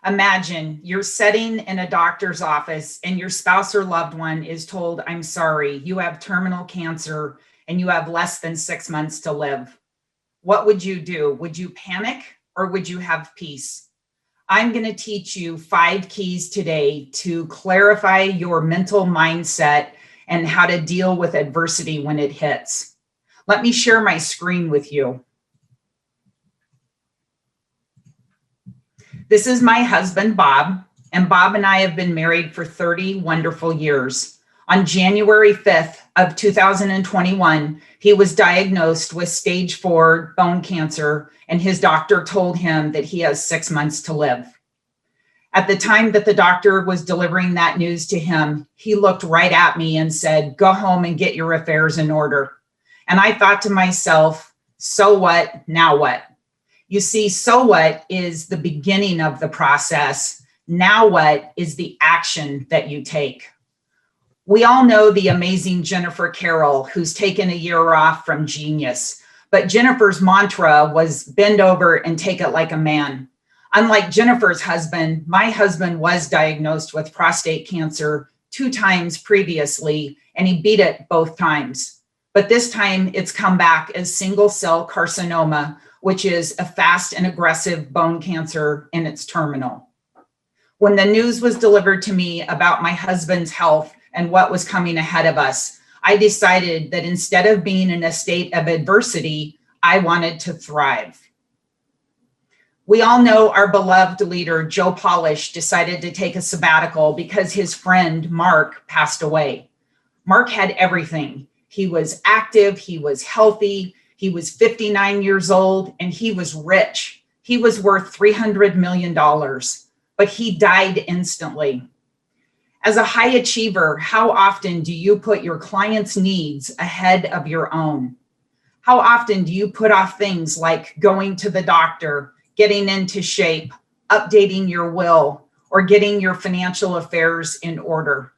Imagine you're sitting in a doctor's office and your spouse or loved one is told, "I'm sorry, you have terminal cancer and you have less than 6 months to live." What would you do? Would you panic or would you have peace? I'm going to teach you 5 keys today to clarify your mental mindset and how to deal with adversity when it hits. Let me share my screen with you. This is my husband, Bob, and Bob and I have been married for 30 wonderful years. On January 5th of 2021, he was diagnosed with stage 4 bone cancer, and his doctor told him that he has 6 months to live. At the time that the doctor was delivering that news to him, he looked right at me and said, "Go home and get your affairs in order." And I thought to myself, so what? Now what? You see, so what is the beginning of the process. Now what is the action that you take? We all know the amazing Jennifer Carroll, who's taken a year off from Genius. But Jennifer's mantra was bend over and take it like a man. Unlike Jennifer's husband, my husband was diagnosed with prostate cancer 2 times previously, and he beat it both times. But this time it's come back as single cell carcinoma, which is a fast and aggressive bone cancer, and it's terminal. When the news was delivered to me about my husband's health and what was coming ahead of us, I decided that instead of being in a state of adversity, I wanted to thrive. We all know our beloved leader, Joe Polish, decided to take a sabbatical because his friend, Mark, passed away. Mark had everything. He was active, he was healthy, he was 59 years old, and he was rich. He was worth $300 million, but he died instantly. As a high achiever, how often do you put your clients' needs ahead of your own? How often do you put off things like going to the doctor, getting into shape, updating your will, or getting your financial affairs in order?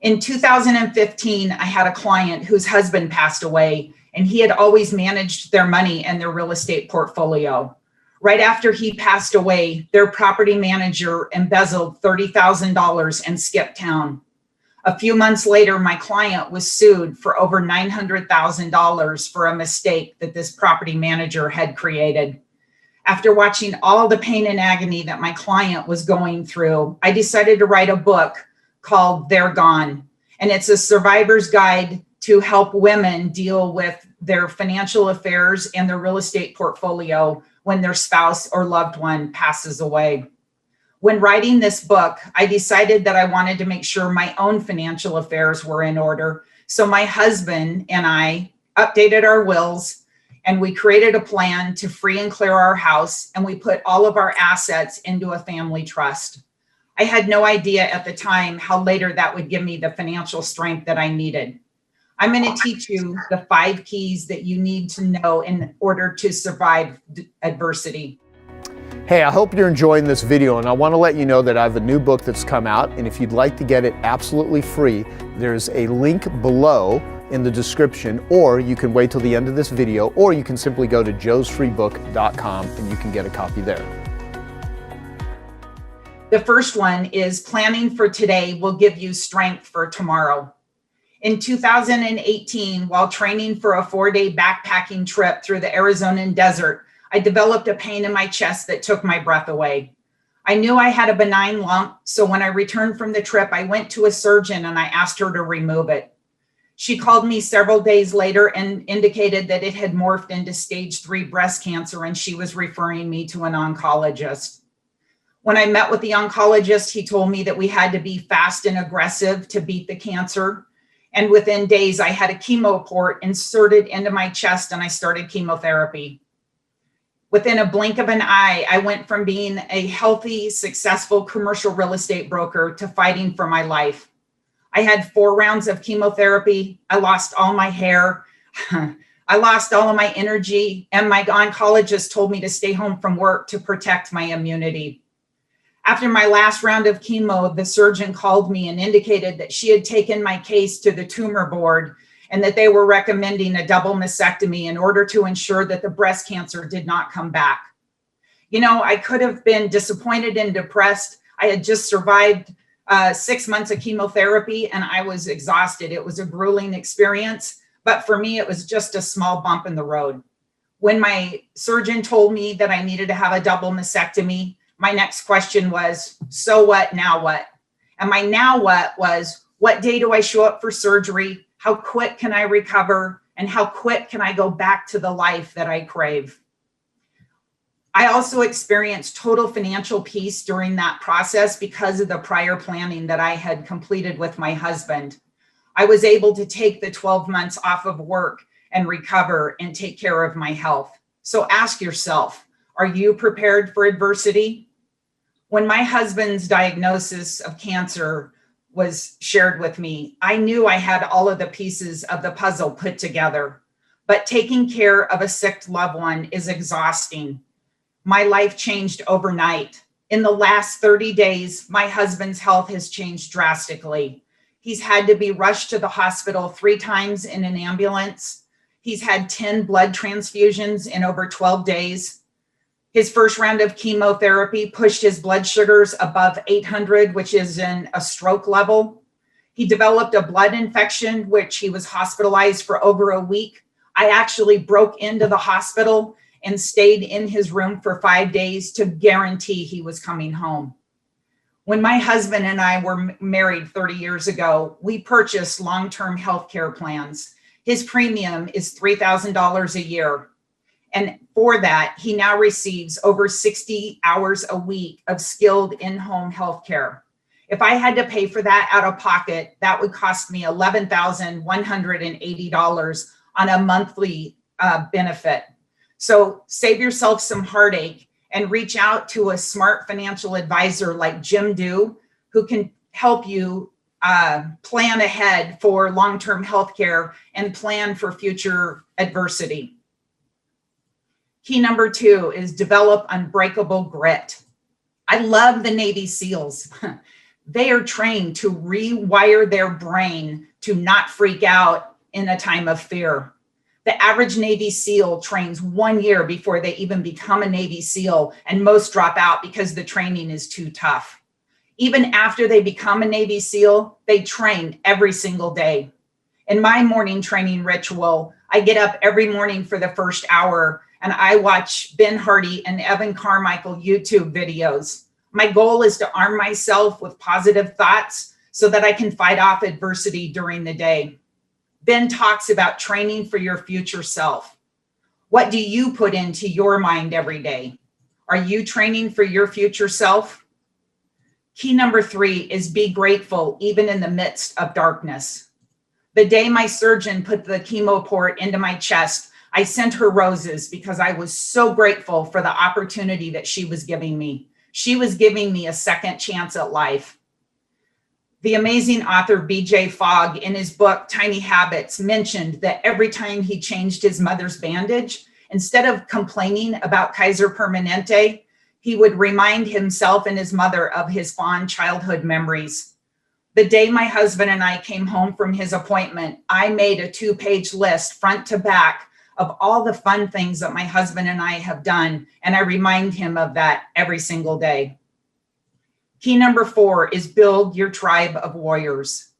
In 2015, I had a client whose husband passed away, and he had always managed their money and their real estate portfolio. Right after he passed away, their property manager embezzled $30,000 and skipped town. A few months later, my client was sued for over $900,000 for a mistake that this property manager had created. After watching all the pain and agony that my client was going through, I decided to write a book called They're Gone. And it's a survivor's guide to help women deal with their financial affairs and their real estate portfolio when their spouse or loved one passes away. When writing this book, I decided that I wanted to make sure my own financial affairs were in order. So my husband and I updated our wills, and we created a plan to free and clear our house, and we put all of our assets into a family trust. I had no idea at the time how later that would give me the financial strength that I needed. I'm going to teach you the 5 keys that you need to know in order to survive adversity. Hey, I hope you're enjoying this video, and I want to let you know that I have a new book that's come out, and if you'd like to get it absolutely free, there's a link below in the description, or you can wait till the end of this video, or you can simply go to joesfreebook.com and you can get a copy there. The first one is planning for today will give you strength for tomorrow. In 2018, while training for a 4-day backpacking trip through the Arizonan desert, I developed a pain in my chest that took my breath away. I knew I had a benign lump, so when I returned from the trip, I went to a surgeon and I asked her to remove it. She called me several days later and indicated that it had morphed into stage 3 breast cancer, and she was referring me to an oncologist. When I met with the oncologist, he told me that we had to be fast and aggressive to beat the cancer. And within days, I had a chemo port inserted into my chest and I started chemotherapy. Within a blink of an eye, I went from being a healthy, successful commercial real estate broker to fighting for my life. I had 4 rounds of chemotherapy. I lost all my hair. I lost all of my energy. And my oncologist told me to stay home from work to protect my immunity. After my last round of chemo, the surgeon called me and indicated that she had taken my case to the tumor board and that they were recommending a double mastectomy in order to ensure that the breast cancer did not come back. I could have been disappointed and depressed. I had just survived 6 months of chemotherapy and I was exhausted. It was a grueling experience, but for me, it was just a small bump in the road. When my surgeon told me that I needed to have a double mastectomy, my next question was, so what, now what? And my now what was, what day do I show up for surgery? How quick can I recover? And how quick can I go back to the life that I crave? I also experienced total financial peace during that process because of the prior planning that I had completed with my husband. I was able to take the 12 months off of work and recover and take care of my health. So ask yourself, are you prepared for adversity? When my husband's diagnosis of cancer was shared with me, I knew I had all of the pieces of the puzzle put together, but taking care of a sick loved one is exhausting. My life changed overnight. In the last 30 days, my husband's health has changed drastically. He's had to be rushed to the hospital 3 times in an ambulance. He's had 10 blood transfusions in over 12 days. His first round of chemotherapy pushed his blood sugars above 800, which is in a stroke level. He developed a blood infection, which he was hospitalized for over a week. I actually broke into the hospital and stayed in his room for 5 days to guarantee he was coming home. When my husband and I were married 30 years ago, we purchased long-term health care plans. His premium is $3,000 a year. And for that, he now receives over 60 hours a week of skilled in-home health care. If I had to pay for that out of pocket, that would cost me $11,180 on a monthly benefit. So save yourself some heartache and reach out to a smart financial advisor like Jim Do, who can help you plan ahead for long-term healthcare and plan for future adversity. Key number 2 is develop unbreakable grit. I love the Navy SEALs. They are trained to rewire their brain to not freak out in a time of fear. The average Navy SEAL trains 1 year before they even become a Navy SEAL, and most drop out because the training is too tough. Even after they become a Navy SEAL, they train every single day. In my morning training ritual, I get up every morning for the first hour and I watch Ben Hardy and Evan Carmichael YouTube videos. My goal is to arm myself with positive thoughts so that I can fight off adversity during the day. Ben talks about training for your future self. What do you put into your mind every day? Are you training for your future self? Key number 3 is be grateful even in the midst of darkness. The day my surgeon put the chemo port into my chest, I sent her roses because I was so grateful for the opportunity that she was giving me. She was giving me a second chance at life. The amazing author B.J. Fogg, in his book, Tiny Habits, mentioned that every time he changed his mother's bandage, instead of complaining about Kaiser Permanente, he would remind himself and his mother of his fond childhood memories. The day my husband and I came home from his appointment, I made a 2-page list front to back of all the fun things that my husband and I have done, and I remind him of that every single day. Key number 4 is build your tribe of warriors.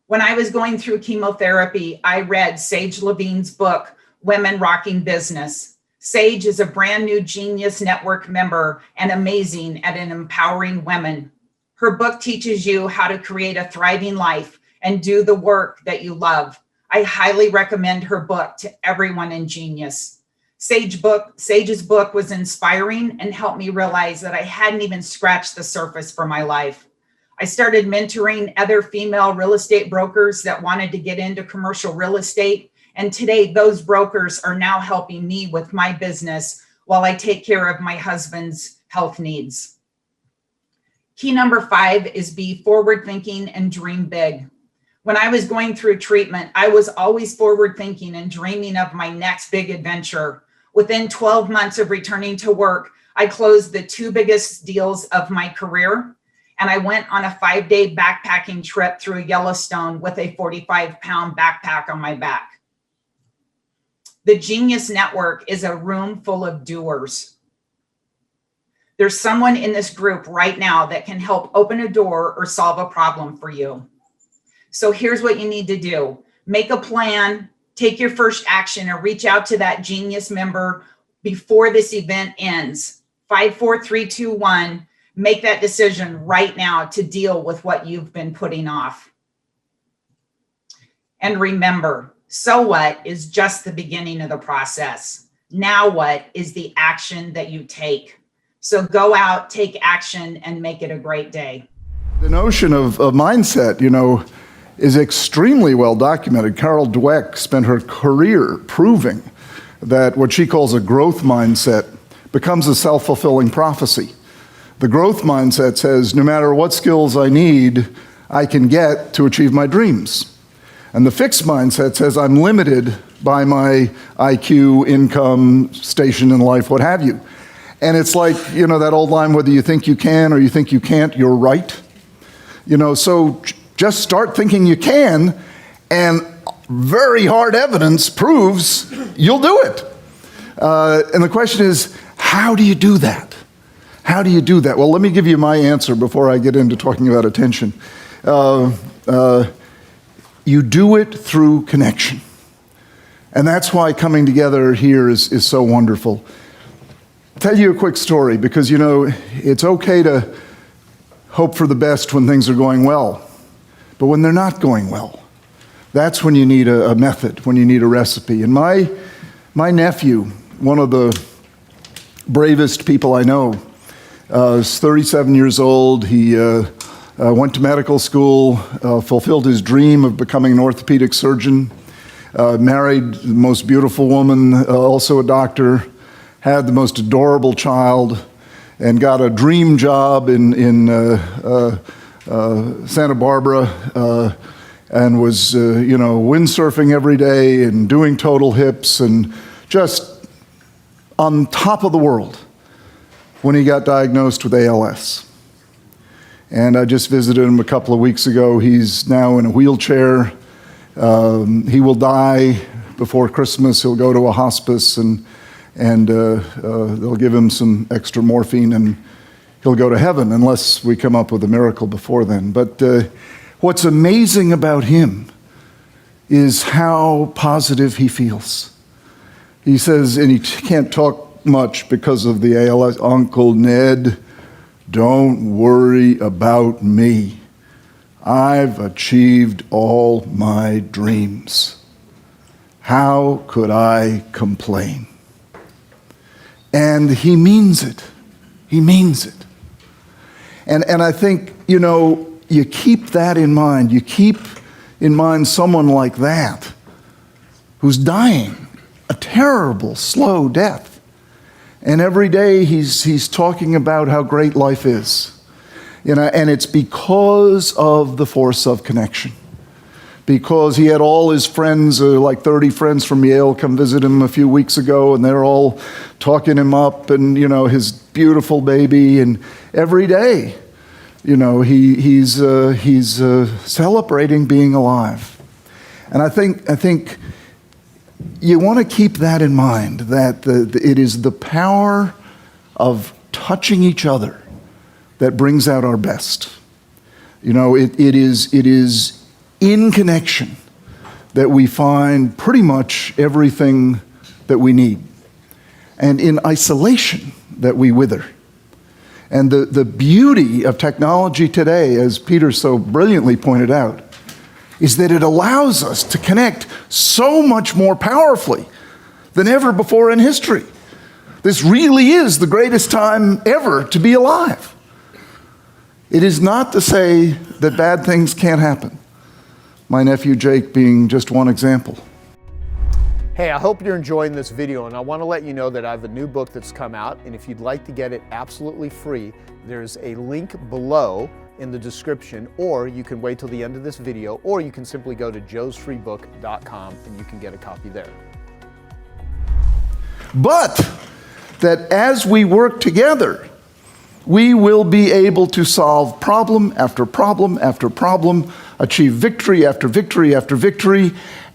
When I was going through chemotherapy, I read Sage Levine's book, Women Rocking Business. Sage is a brand new Genius Network member and amazing at empowering women. Her book teaches you how to create a thriving life and do the work that you love. I highly recommend her book to everyone in Genius. Sage's book was inspiring and helped me realize that I hadn't even scratched the surface for my life. I started mentoring other female real estate brokers that wanted to get into commercial real estate. And today those brokers are now helping me with my business while I take care of my husband's health needs. Key number 5 is be forward thinking and dream big. When I was going through treatment, I was always forward thinking and dreaming of my next big adventure. Within 12 months of returning to work, I closed the 2 biggest deals of my career, and I went on a 5-day backpacking trip through Yellowstone with a 45-pound backpack on my back. The Genius Network is a room full of doers. There's someone in this group right now that can help open a door or solve a problem for you. So here's what you need to do. Make a plan, take your first action, and reach out to that Genius member before this event ends. 5, 4, 3, 2, 1. Make that decision right now to deal with what you've been putting off. And remember, so what is just the beginning of the process. Now what is the action that you take? So go out, take action, and make it a great day. The notion of mindset, is extremely well documented. Carol Dweck spent her career proving that what she calls a growth mindset becomes a self-fulfilling prophecy. The growth mindset says, no matter what skills I need, I can get to achieve my dreams. And the fixed mindset says, I'm limited by my IQ, income, station in life, what have you. And it's like, that old line, whether you think you can or you think you can't, you're right. So just start thinking you can, and very hard evidence proves you'll do it. And the question is, how do you do that? How do you do that? Well, let me give you my answer before I get into talking about attention. You do it through connection. And that's why coming together here is so wonderful. I'll tell you a quick story, because, it's okay to hope for the best when things are going well. But when they're not going well, that's when you need a method, when you need a recipe. And my nephew, one of the bravest people I know, is 37 years old. He went to medical school, fulfilled his dream of becoming an orthopedic surgeon, married the most beautiful woman, also a doctor, had the most adorable child, and got a dream job in Santa Barbara, and was, windsurfing every day and doing total hips and just on top of the world when he got diagnosed with ALS. And I just visited him a couple of weeks ago. He's now in a wheelchair. He will die before Christmas. He'll go to a hospice, and they'll give him some extra morphine, and he'll go to heaven unless we come up with a miracle before then. But what's amazing about him is how positive he feels. He says, and he can't talk much because of the ALS, Uncle Ned, don't worry about me. I've achieved all my dreams. How could I complain? And he means it. He means it. And I think, you keep that in mind. You keep in mind someone like that who's dying a terrible, slow death. And every day he's talking about how great life is. And it's because of the force of connection. Because he had all his friends, like 30 friends from Yale, come visit him a few weeks ago, and they're all talking him up, and his beautiful baby, and every day, he's celebrating being alive. And I think you want to keep that in mind, that it is the power of touching each other that brings out our best. It is in connection that we find pretty much everything that we need, and in isolation that we wither. And the beauty of technology today, as Peter so brilliantly pointed out, is that it allows us to connect so much more powerfully than ever before in history. This really is the greatest time ever to be alive. It is not to say that bad things can't happen. My nephew Jake being just one example. Hey, I hope you're enjoying this video, and I want to let you know that I have a new book that's come out, and if you'd like to get it absolutely free, there's a link below in the description, or you can wait till the end of this video, or you can simply go to joesfreebook.com and you can get a copy there. But that as we work together, we will be able to solve problem after problem after problem, achieve victory after victory after victory,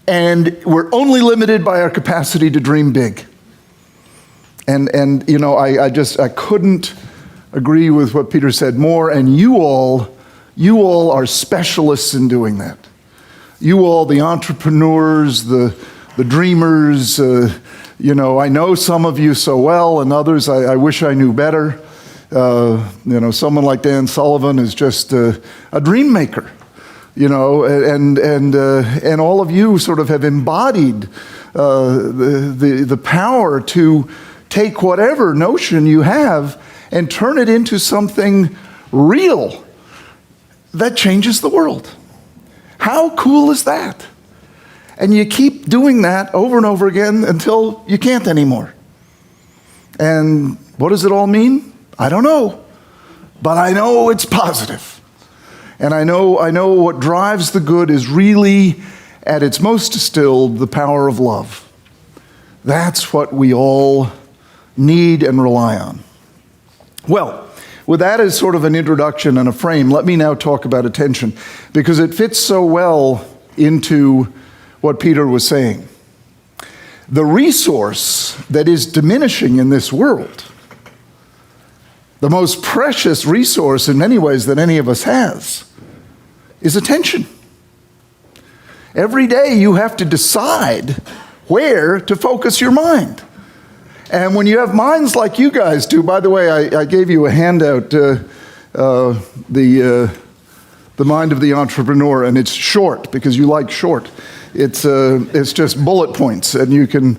and we're only limited by our capacity to dream big. And I couldn't agree with what Peter said more, and you all are specialists in doing that. You all, the entrepreneurs, the dreamers, I know some of you so well, and others I wish I knew better. Someone like Dan Sullivan is just a dream maker, and all of you sort of have embodied the power to take whatever notion you have and turn it into something real that changes the world. How cool is that? And you keep doing that over and over again until you can't anymore. And what does it all mean? I don't know. But I know it's positive. And I know what drives the good is really, at its most distilled, the power of love. That's what we all need and rely on. Well, with that as sort of an introduction and a frame, let me now talk about attention, because it fits so well into what Peter was saying. The resource that is diminishing in this world, the most precious resource in many ways that any of us has, is attention. Every day you have to decide where to focus your mind. And when you have minds like you guys do, by the way, I gave you a handout, the Mind of the Entrepreneur, and it's short because you like short. It's just bullet points, and you can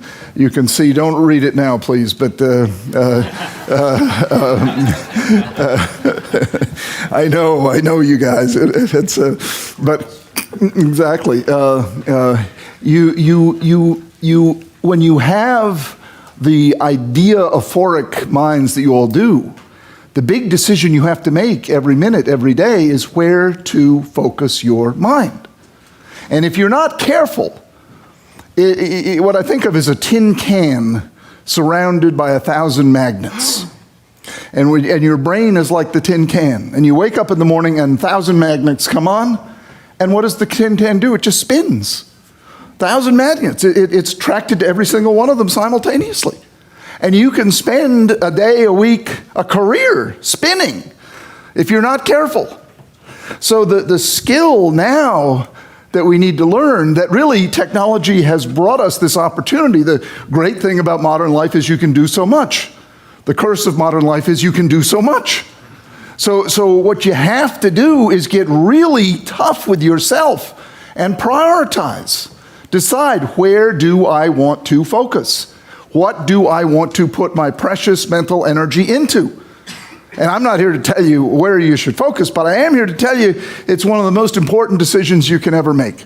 see. Don't read it now, please. But I know you guys. But exactly. When you have the idea-aphoric minds that you all do, the big decision you have to make every minute, every day, is where to focus your mind. And if you're not careful, what I think of is a tin can surrounded by 1,000 magnets. And your brain is like the tin can. And you wake up in the morning and 1,000 magnets come on, and what does the tin can do? It just spins. 1,000 magnets. It's attracted to every single one of them simultaneously. And you can spend a day, a week, a career spinning if you're not careful. So the skill now that we need to learn, that really technology has brought us this opportunity. The great thing about modern life is you can do so much. The curse of modern life is you can do so much. So what you have to do is get really tough with yourself and prioritize. Decide, where do I want to focus? What do I want to put my precious mental energy into? And I'm not here to tell you where you should focus, but I am here to tell you it's one of the most important decisions you can ever make.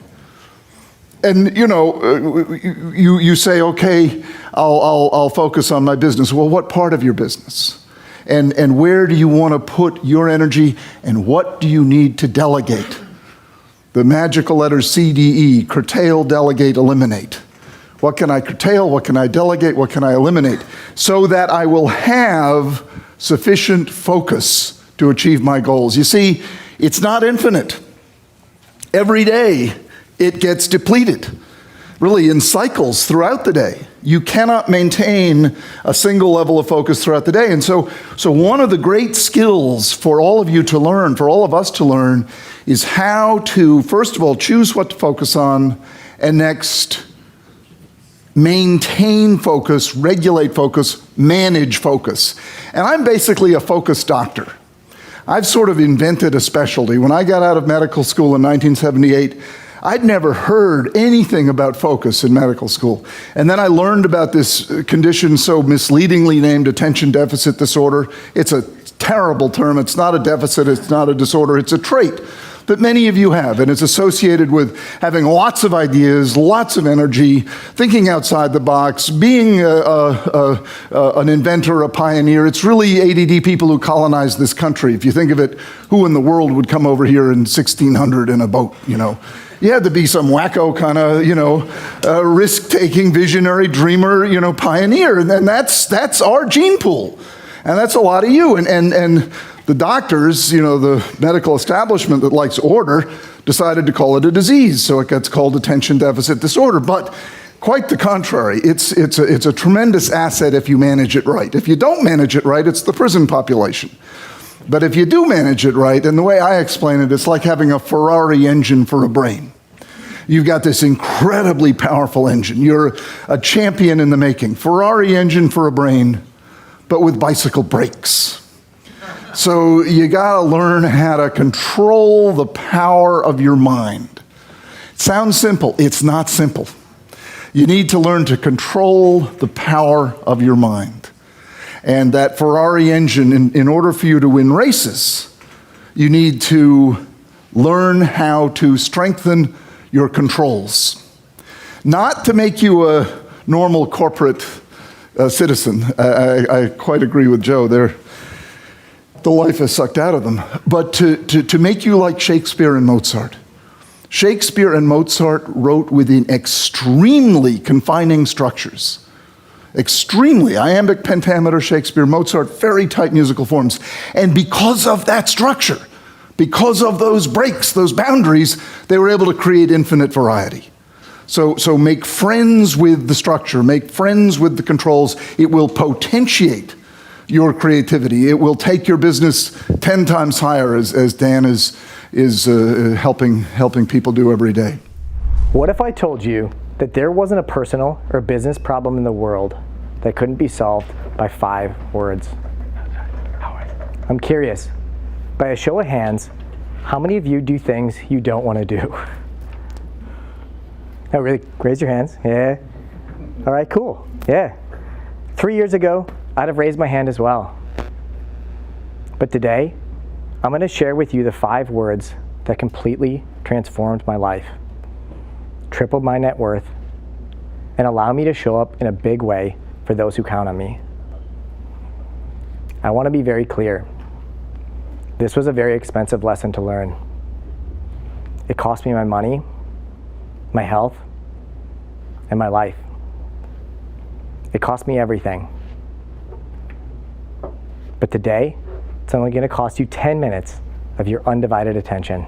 And you say, okay, I'll focus on my business. Well, what part of your business? And where do you want to put your energy, and what do you need to delegate? The magical letters CDE, curtail, delegate, eliminate. What can I curtail? What can I delegate? What can I eliminate? So that I will have sufficient focus to achieve my goals. You see, it's not infinite. Every day it gets depleted, really in cycles throughout the day. You cannot maintain a single level of focus throughout the day. And so one of the great skills for all of you to learn, for all of us to learn, is how to, first of all, choose what to focus on, and next, maintain focus, regulate focus, manage focus. And I'm basically a focus doctor. I've sort of invented a specialty. When I got out of medical school in 1978, I'd never heard anything about focus in medical school. And then I learned about this condition so misleadingly named attention deficit disorder. It's a terrible term. It's not a deficit. It's not a disorder. It's a trait that many of you have, and it's associated with having lots of ideas, lots of energy, thinking outside the box, being an inventor, a pioneer. It's really ADD people who colonized this country. If you think of it, who in the world would come over here in 1600 in a boat, You had to be some wacko kind of, risk-taking, visionary, dreamer, pioneer. And that's our gene pool. And that's a lot of you. And the doctors, the medical establishment that likes order, decided to call it a disease. So it gets called attention deficit disorder. But Quite the contrary. It's a tremendous asset if you manage it right. If you don't manage it right, it's the prison population. But if you do manage it right, and the way I explain it, it's like having a Ferrari engine for a brain. You've got this incredibly powerful engine. You're a champion in the making. Ferrari engine for a brain, but with bicycle brakes. So you gotta learn how to control the power of your mind. It sounds simple. It's not simple. You need to learn to control the power of your mind. And that Ferrari engine, in order for you to win races, you need to learn how to strengthen your controls. Not to make you a normal corporate citizen. I quite agree with Joe there. The life is sucked out of them. But to make you like Shakespeare and Mozart. Shakespeare and Mozart wrote within extremely confining structures. Extremely iambic, pentameter, Shakespeare, Mozart, very tight musical forms. And because of that structure, because of those breaks, those boundaries, they were able to create infinite variety. So make friends with the structure, make friends with the controls. It will potentiate your creativity. It will take your business 10 times higher, as Dan is helping people do every day. What if I told you that there wasn't a personal or business problem in the world that couldn't be solved by 5 words? I'm curious, by a show of hands, how many of you do things you don't want to do? Oh, really? Raise your hands. Yeah. All right, cool. Yeah. 3 years ago, I'd have raised my hand as well. But today, I'm going to share with you the 5 words that completely transformed my life, tripled my net worth, and allow me to show up in a big way for those who count on me. I want to be very clear. This was a very expensive lesson to learn. It cost me my money, my health, and my life. It cost me everything. But today, it's only going to cost you 10 minutes of your undivided attention.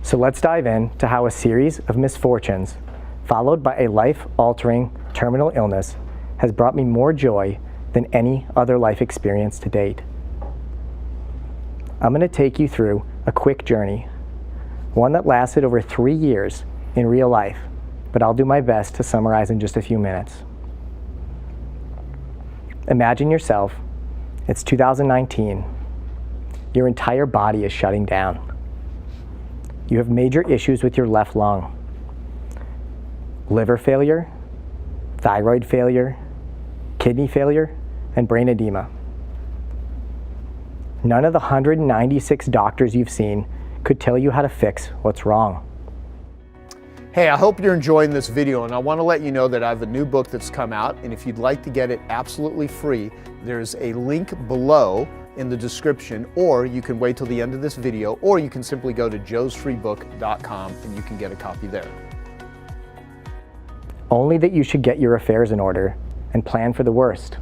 So let's dive into how a series of misfortunes, followed by a life-altering terminal illness, has brought me more joy than any other life experience to date. I'm going to take you through a quick journey, one that lasted over 3 years in real life, but I'll do my best to summarize in just a few minutes. Imagine yourself, it's 2019, your entire body is shutting down. You have major issues with your left lung, liver failure, thyroid failure, kidney failure, and brain edema. None of the 196 doctors you've seen could tell you how to fix what's wrong. Hey, I hope you're enjoying this video, and I want to let you know that I have a new book that's come out, and if you'd like to get it absolutely free, there's a link below in the description, or you can wait till the end of this video, or you can simply go to joesfreebook.com and you can get a copy there. Only that you should get your affairs in order and plan for the worst.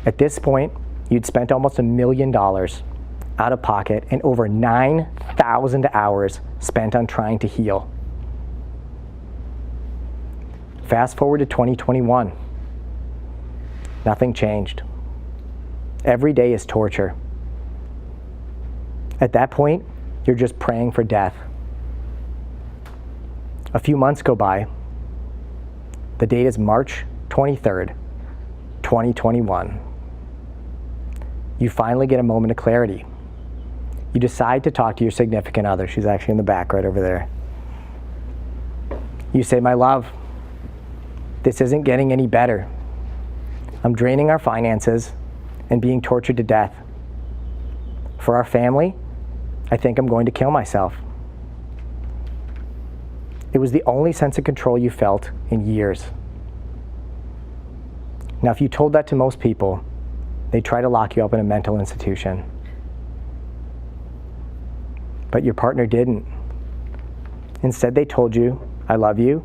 At this point, you'd spent almost $1 million out of pocket and over 9,000 hours spent on trying to heal. Fast forward to 2021. Nothing changed. Every day is torture. At that point, you're just praying for death. A few months go by. The date is March 23rd, 2021. You finally get a moment of clarity. You decide to talk to your significant other. She's actually in the back right over there. You say, "My love, this isn't getting any better. I'm draining our finances and being tortured to death. For our family, I think I'm going to kill myself." It was the only sense of control you felt in years. Now, if you told that to most people, they'd try to lock you up in a mental institution. But your partner didn't. Instead, they told you, "I love you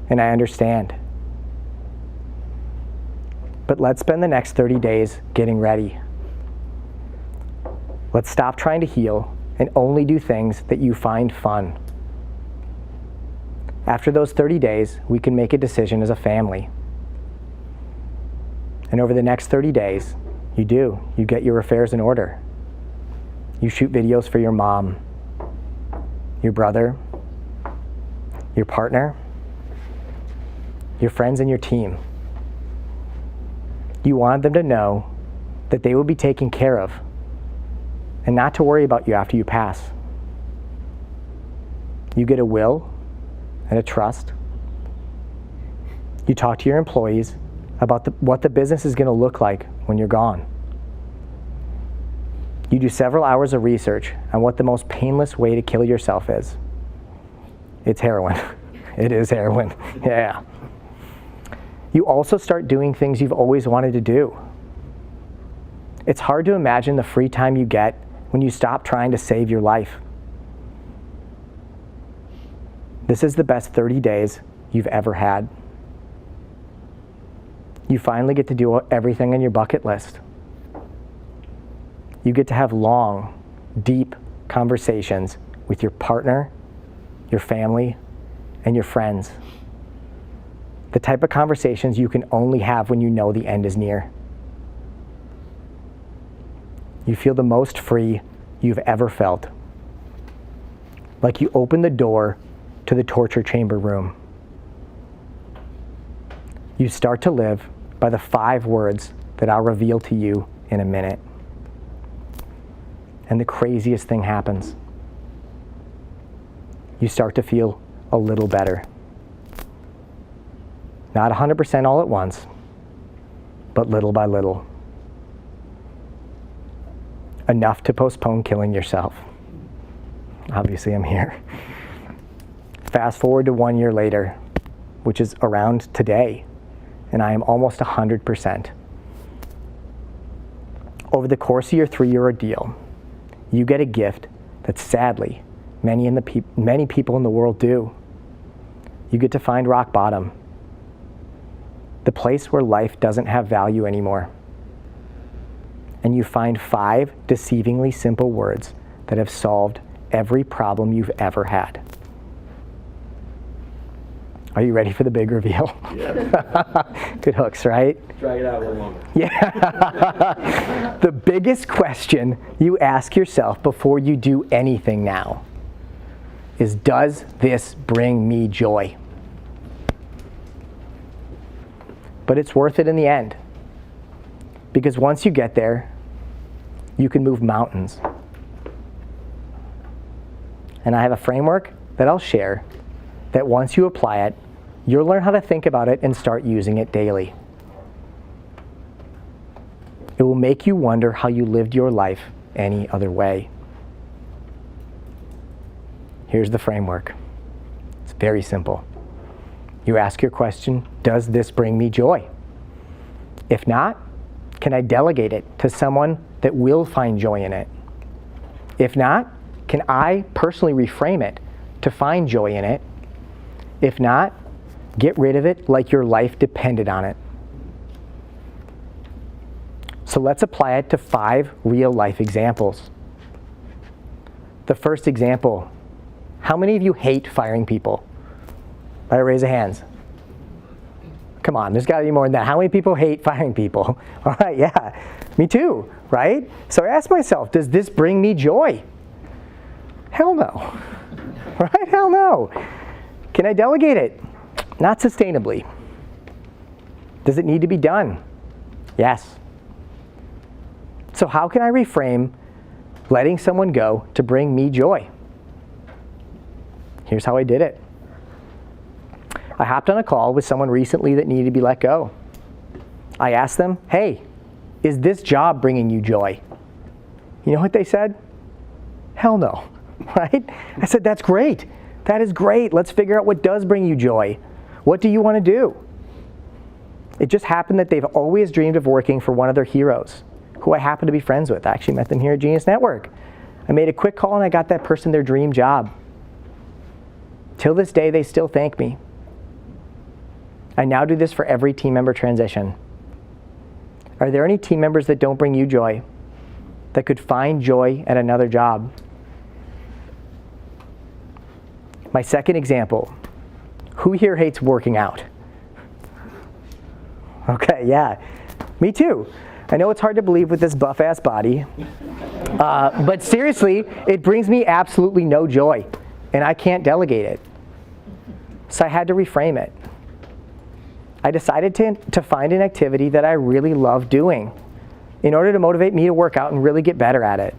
and I understand. But let's spend the next 30 days getting ready. Let's stop trying to heal and only do things that you find fun. After those 30 days, we can make a decision as a family. And over the next 30 days, you get your affairs in order. You shoot videos for your mom, your brother, your partner, your friends, and your team. You want them to know that they will be taken care of and not to worry about you after you pass. You get a will and a trust. You talk to your employees about what the business is going to look like when you're gone. You do several hours of research on what the most painless way to kill yourself is. It's heroin. It is heroin. Yeah. You also start doing things you've always wanted to do. It's hard to imagine the free time you get when you stop trying to save your life. This is the best 30 days you've ever had. You finally get to do everything on your bucket list. You get to have long, deep conversations with your partner, your family, and your friends. The type of conversations you can only have when you know the end is near. You feel the most free you've ever felt. Like you open the door to the torture chamber room. You start to live by the 5 words that I'll reveal to you in a minute. And the craziest thing happens. You start to feel a little better. Not 100% all at once, but little by little. Enough to postpone killing yourself. Obviously, I'm here. Fast forward to 1 year later, which is around today, and I am almost 100%. Over the course of your 3-year ordeal, you get a gift that sadly many people in the world do. You get to find rock bottom. The place where life doesn't have value anymore. And you find 5 deceivingly simple words that have solved every problem you've ever had. Are you ready for the big reveal? Yeah. Good hooks, right? Drag it out a little longer. Yeah. The biggest question you ask yourself before you do anything now is, does this bring me joy? But it's worth it in the end. Because once you get there, you can move mountains. And I have a framework that I'll share that once you apply it, you'll learn how to think about it and start using it daily. It will make you wonder how you lived your life any other way. Here's the framework. It's very simple. You ask your question, does this bring me joy? If not, can I delegate it to someone that will find joy in it? If not, can I personally reframe it to find joy in it? If not, get rid of it like your life depended on it. So let's apply it to 5 real life examples. The first example, how many of you hate firing people? By a raise of hands. Come on, there's got to be more than that. How many people hate firing people? All right, yeah, me too, right? So I ask myself, does this bring me joy? Hell no, right? Hell no. Can I delegate it? Not sustainably. Does it need to be done? Yes. So how can I reframe letting someone go to bring me joy? Here's how I did it. I hopped on a call with someone recently that needed to be let go. I asked them, hey, is this job bringing you joy? You know what they said? Hell no, right? I said, that's great. That is great. Let's figure out what does bring you joy. What do you want to do? It just happened that they've always dreamed of working for one of their heroes, who I happen to be friends with. I actually met them here at Genius Network. I made a quick call and I got that person their dream job. Till this day, they still thank me. I now do this for every team member transition. Are there any team members that don't bring you joy, that could find joy at another job? My second example, Who here hates working out? Okay, yeah, me too. I know it's hard to believe with this buff-ass body, but seriously, it brings me absolutely no joy, and I can't delegate it. So I had to reframe it. I decided to find an activity that I really love doing in order to motivate me to work out and really get better at it.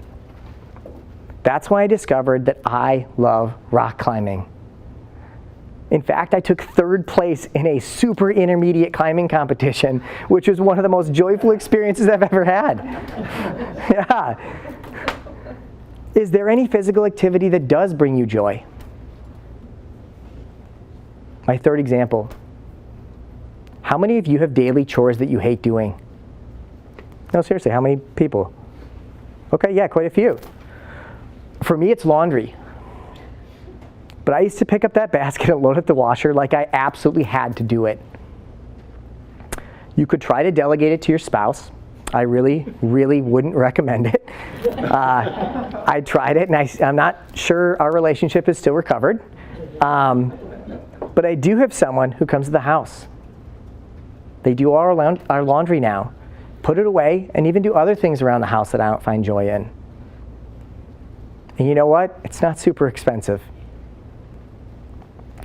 That's when I discovered that I love rock climbing. In fact, I took 3rd place in a super intermediate climbing competition, which was one of the most joyful experiences I've ever had. Yeah. Is there any physical activity that does bring you joy? My 3rd example. How many of you have daily chores that you hate doing? No, seriously, how many people? Okay, yeah, quite a few. For me, it's laundry. But I used to pick up that basket and load up the washer like I absolutely had to do it. You could try to delegate it to your spouse. I really, really wouldn't recommend it. I tried it, and I'm not sure our relationship is still recovered. But I do have someone who comes to the house. They do our laundry now, put it away, and even do other things around the house that I don't find joy in. And you know what? It's not super expensive.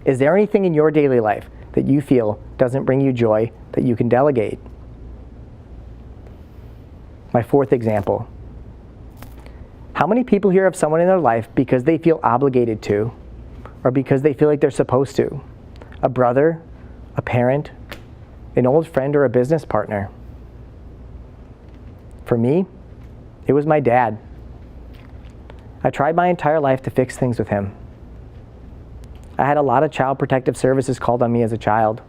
Is there anything in your daily life that you feel doesn't bring you joy that you can delegate? My 4th example. How many people here have someone in their life because they feel obligated to, or because they feel like they're supposed to? A brother, a parent, an old friend, or a business partner? For me, it was my dad. I tried my entire life to fix things with him. I had a lot of child protective services called on me as a child.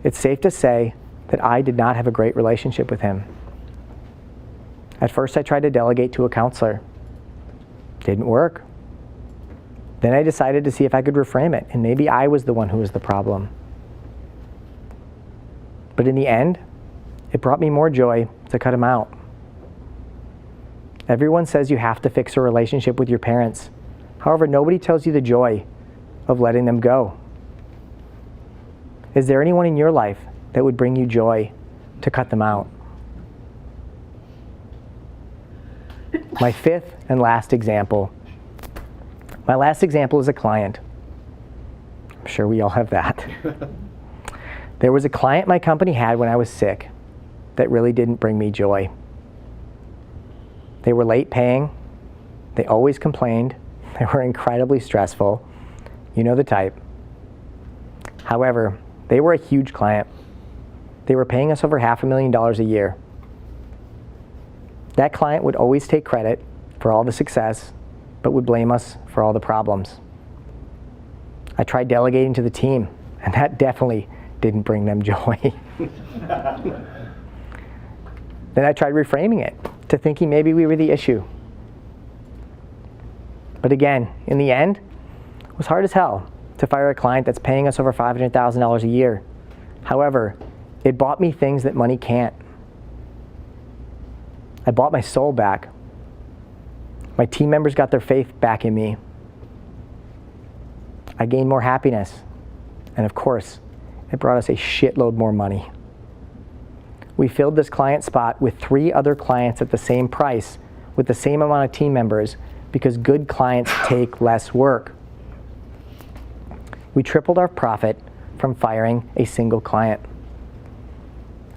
It's safe to say that I did not have a great relationship with him. At first, I tried to delegate to a counselor. Didn't work. Then I decided to see if I could reframe it, and maybe I was the one who was the problem. But in the end, it brought me more joy to cut him out. Everyone says you have to fix a relationship with your parents. However, nobody tells you the joy of letting them go. Is there anyone in your life that would bring you joy to cut them out? My 5th and last example. My last example is a client. I'm sure we all have that. There was a client my company had when I was sick that really didn't bring me joy. They were late paying. They always complained. They were incredibly stressful. You know the type. However, they were a huge client. They were paying us over $500,000 a year. That client would always take credit for all the success, but would blame us for all the problems. I tried delegating to the team, and that definitely didn't bring them joy. Then I tried reframing it to thinking maybe we were the issue. But again, in the end, it was hard as hell to fire a client that's paying us over $500,000 a year. However, it bought me things that money can't. I bought my soul back. My team members got their faith back in me. I gained more happiness. And of course, it brought us a shitload more money. We filled this client spot with 3 other clients at the same price with the same amount of team members because good clients take less work. We tripled our profit from firing a single client.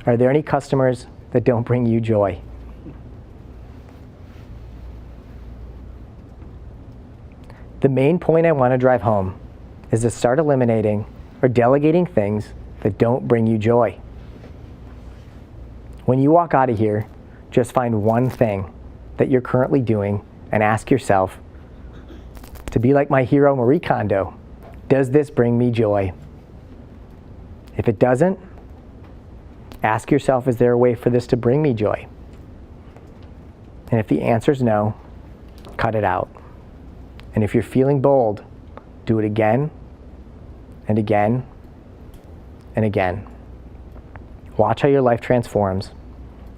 Are there any customers that don't bring you joy? The main point I want to drive home is to start eliminating or delegating things that don't bring you joy. When you walk out of here, just find one thing that you're currently doing and ask yourself, to be like my hero Marie Kondo, does this bring me joy? If it doesn't, ask yourself, is there a way for this to bring me joy? And if the answer is no, cut it out. And if you're feeling bold, do it again and again and again. Watch how your life transforms,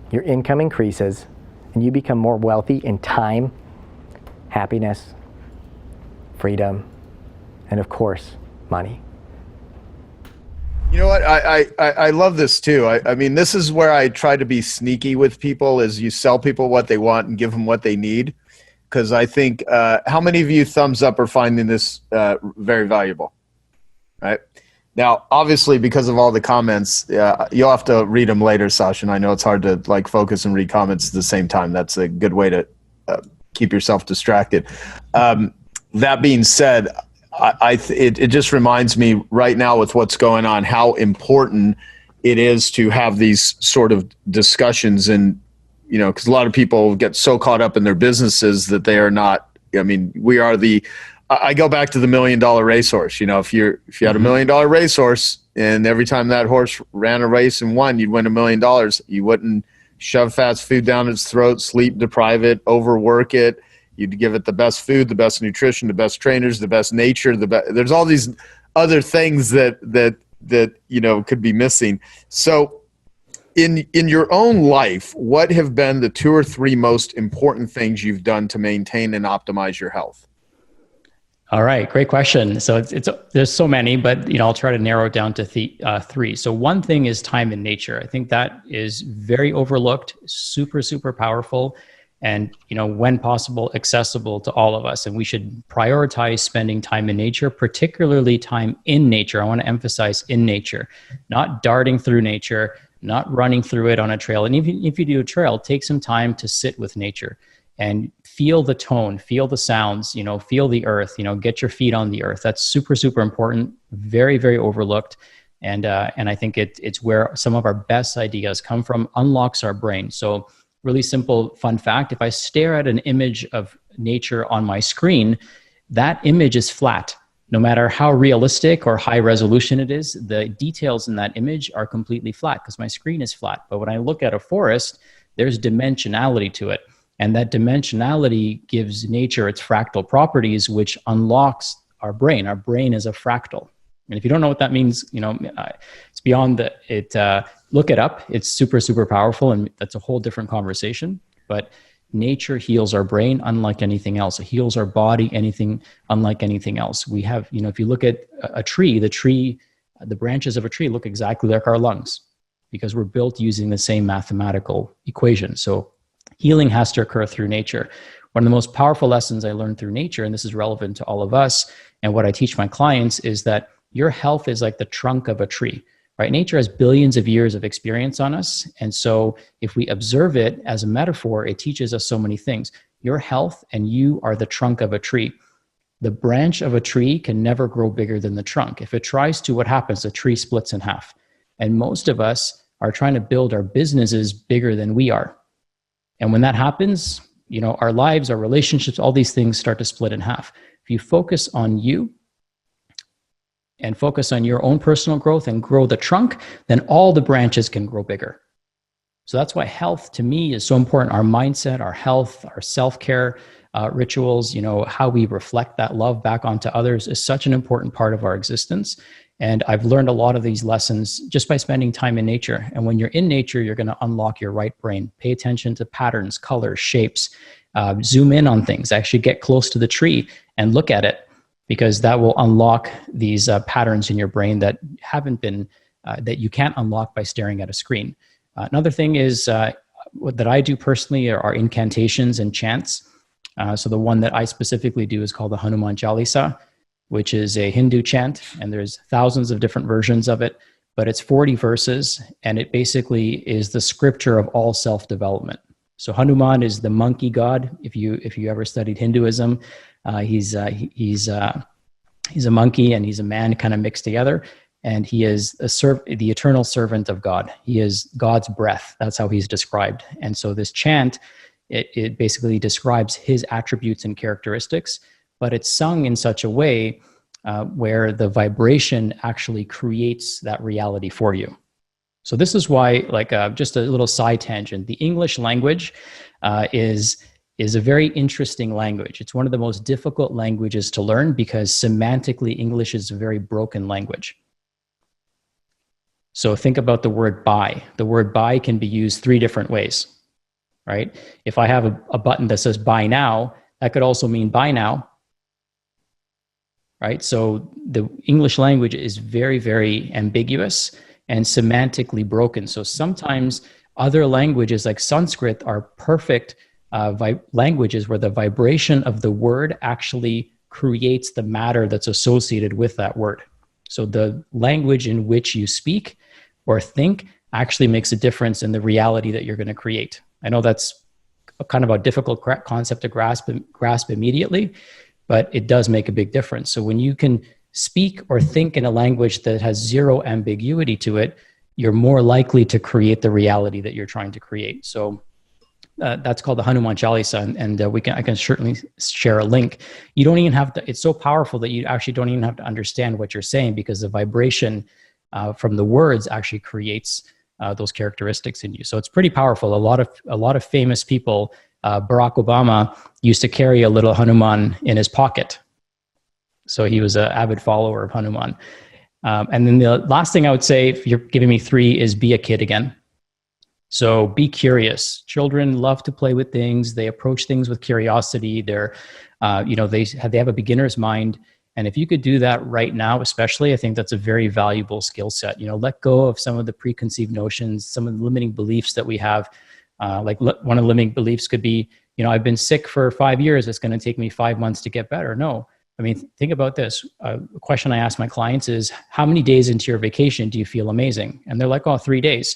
your income increases, and you become more wealthy in time, happiness, freedom, and of course, money. You know what? I love this too. I mean, this is where I try to be sneaky with people, is you sell people what they want and give them what they need. Because I think, how many of you thumbs up are finding this very valuable? Right? Now, obviously, because of all the comments, you'll have to read them later, Sasha. And I know it's hard to like focus and read comments at the same time. That's a good way to keep yourself distracted. That being said, it just reminds me right now with what's going on, how important it is to have these sort of discussions. And, you know, because a lot of people get so caught up in their businesses that they are not, I mean, I go back to the $1 million racehorse. You know, if you had $1 million racehorse and every time that horse ran a race and won, you'd win $1 million. You wouldn't shove fast food down its throat, sleep deprive it, overwork it. You'd give it the best food, the best nutrition, the best trainers, the best nature. There's all these other things that you know could be missing. So, in your own life, what have been the 2 or 3 most important things you've done to maintain and optimize your health? All right, great question. So there's so many, but I'll try to narrow it down to 3. So one thing is time in nature. I think that is very overlooked, super, super powerful, and when possible, accessible to all of us. And we should prioritize spending time in nature, particularly time in nature. I want to emphasize in nature, not darting through nature, not running through it on a trail. And even if you do a trail, take some time to sit with nature and feel the tone, feel the sounds, feel the earth, get your feet on the earth. That's super, super important, very, very overlooked. And I think it's where some of our best ideas come from, unlocks our brain. So really simple fun fact, if I stare at an image of nature on my screen, that image is flat. No matter how realistic or high resolution it is, the details in that image are completely flat because my screen is flat. But when I look at a forest, there's dimensionality to it. And that dimensionality gives nature its fractal properties, which unlocks our brain. Our brain is a fractal. And if you don't know what that means, it's beyond look it up. It's super, super powerful. And that's a whole different conversation. But nature heals our brain unlike anything else. It heals our body, unlike anything else. We have, if you look at a tree, the branches of a tree look exactly like our lungs because we're built using the same mathematical equation. So healing has to occur through nature. One of the most powerful lessons I learned through nature, and this is relevant to all of us, and what I teach my clients is that your health is like the trunk of a tree, right? Nature has billions of years of experience on us. And so if we observe it as a metaphor, it teaches us so many things. Your health and you are the trunk of a tree. The branch of a tree can never grow bigger than the trunk. If it tries to, what happens? The tree splits in half. And most of us are trying to build our businesses bigger than we are. And when that happens, our lives, our relationships, all these things start to split in half. If you focus on you and focus on your own personal growth and grow the trunk, then all the branches can grow bigger. So that's why health to me is so important. Our mindset, our health, our self-care rituals, how we reflect that love back onto others is such an important part of our existence. And I've learned a lot of these lessons just by spending time in nature. And when you're in nature, you're going to unlock your right brain. Pay attention to patterns, colors, shapes, zoom in on things, actually get close to the tree and look at it, because that will unlock these patterns in your brain that haven't been, that you can't unlock by staring at a screen. Another thing is that I do personally are incantations and chants. So the one that I specifically do is called the Hanuman Chalisa, which is a Hindu chant, and there's thousands of different versions of it, but it's 40 verses, and it basically is the scripture of all self-development. So Hanuman is the monkey god. If you ever studied Hinduism, he's a monkey and he's a man kind of mixed together, and he is the eternal servant of God. He is God's breath. That's how he's described. And so this chant, it basically describes his attributes and characteristics, but it's sung in such a way where the vibration actually creates that reality for you. So this is why, just a little side tangent, the English language is a very interesting language. It's one of the most difficult languages to learn because semantically English is a very broken language. So think about the word buy. The word buy can be used 3 different ways, right? If I have a button that says buy now, that could also mean buy now. right? So the English language is very, very ambiguous and semantically broken. So sometimes other languages like Sanskrit are perfect languages where the vibration of the word actually creates the matter that's associated with that word. So the language in which you speak or think actually makes a difference in the reality that you're going to create. I know that's kind of a difficult concept to grasp immediately, but it does make a big difference. So when you can speak or think in a language that has zero ambiguity to it, you're more likely to create the reality that you're trying to create. So that's called the Hanuman Chalisa, and I can certainly share a link. You don't even have to. It's so powerful that you actually don't even have to understand what you're saying, because the vibration from the words actually creates those characteristics in you. So it's pretty powerful. A lot of famous people. Barack Obama used to carry a little Hanuman in his pocket, so he was an avid follower of Hanuman. And then the last thing I would say, if you're giving me 3, is be a kid again. So be curious. Children love to play with things. They approach things with curiosity. They have a beginner's mind. And if you could do that right now, especially, I think that's a very valuable skill set. Let go of some of the preconceived notions, some of the limiting beliefs that we have. One of the limiting beliefs could be, I've been sick for 5 years. It's going to take me 5 months to get better. No. I mean, think about this. A question I ask my clients is, how many days into your vacation do you feel amazing? And they're like, 3 days.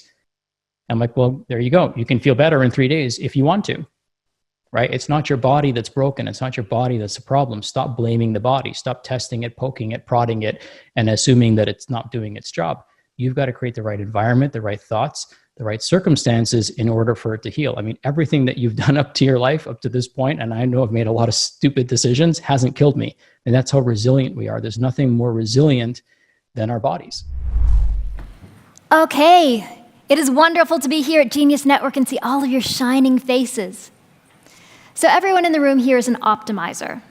I'm like, well, there you go. You can feel better in 3 days if you want to, right? It's not your body that's broken. It's not your body that's the problem. Stop blaming the body. Stop testing it, poking it, prodding it, and assuming that it's not doing its job. You've got to create the right environment, the right thoughts, the right circumstances in order for it to heal. I mean, everything that you've done up to your life up to this point, and I know I've made a lot of stupid decisions, hasn't killed me. And that's how resilient we are. There's nothing more resilient than our bodies. Okay. It is wonderful to be here at Genius Network and see all of your shining faces. So everyone in the room here is an optimizer.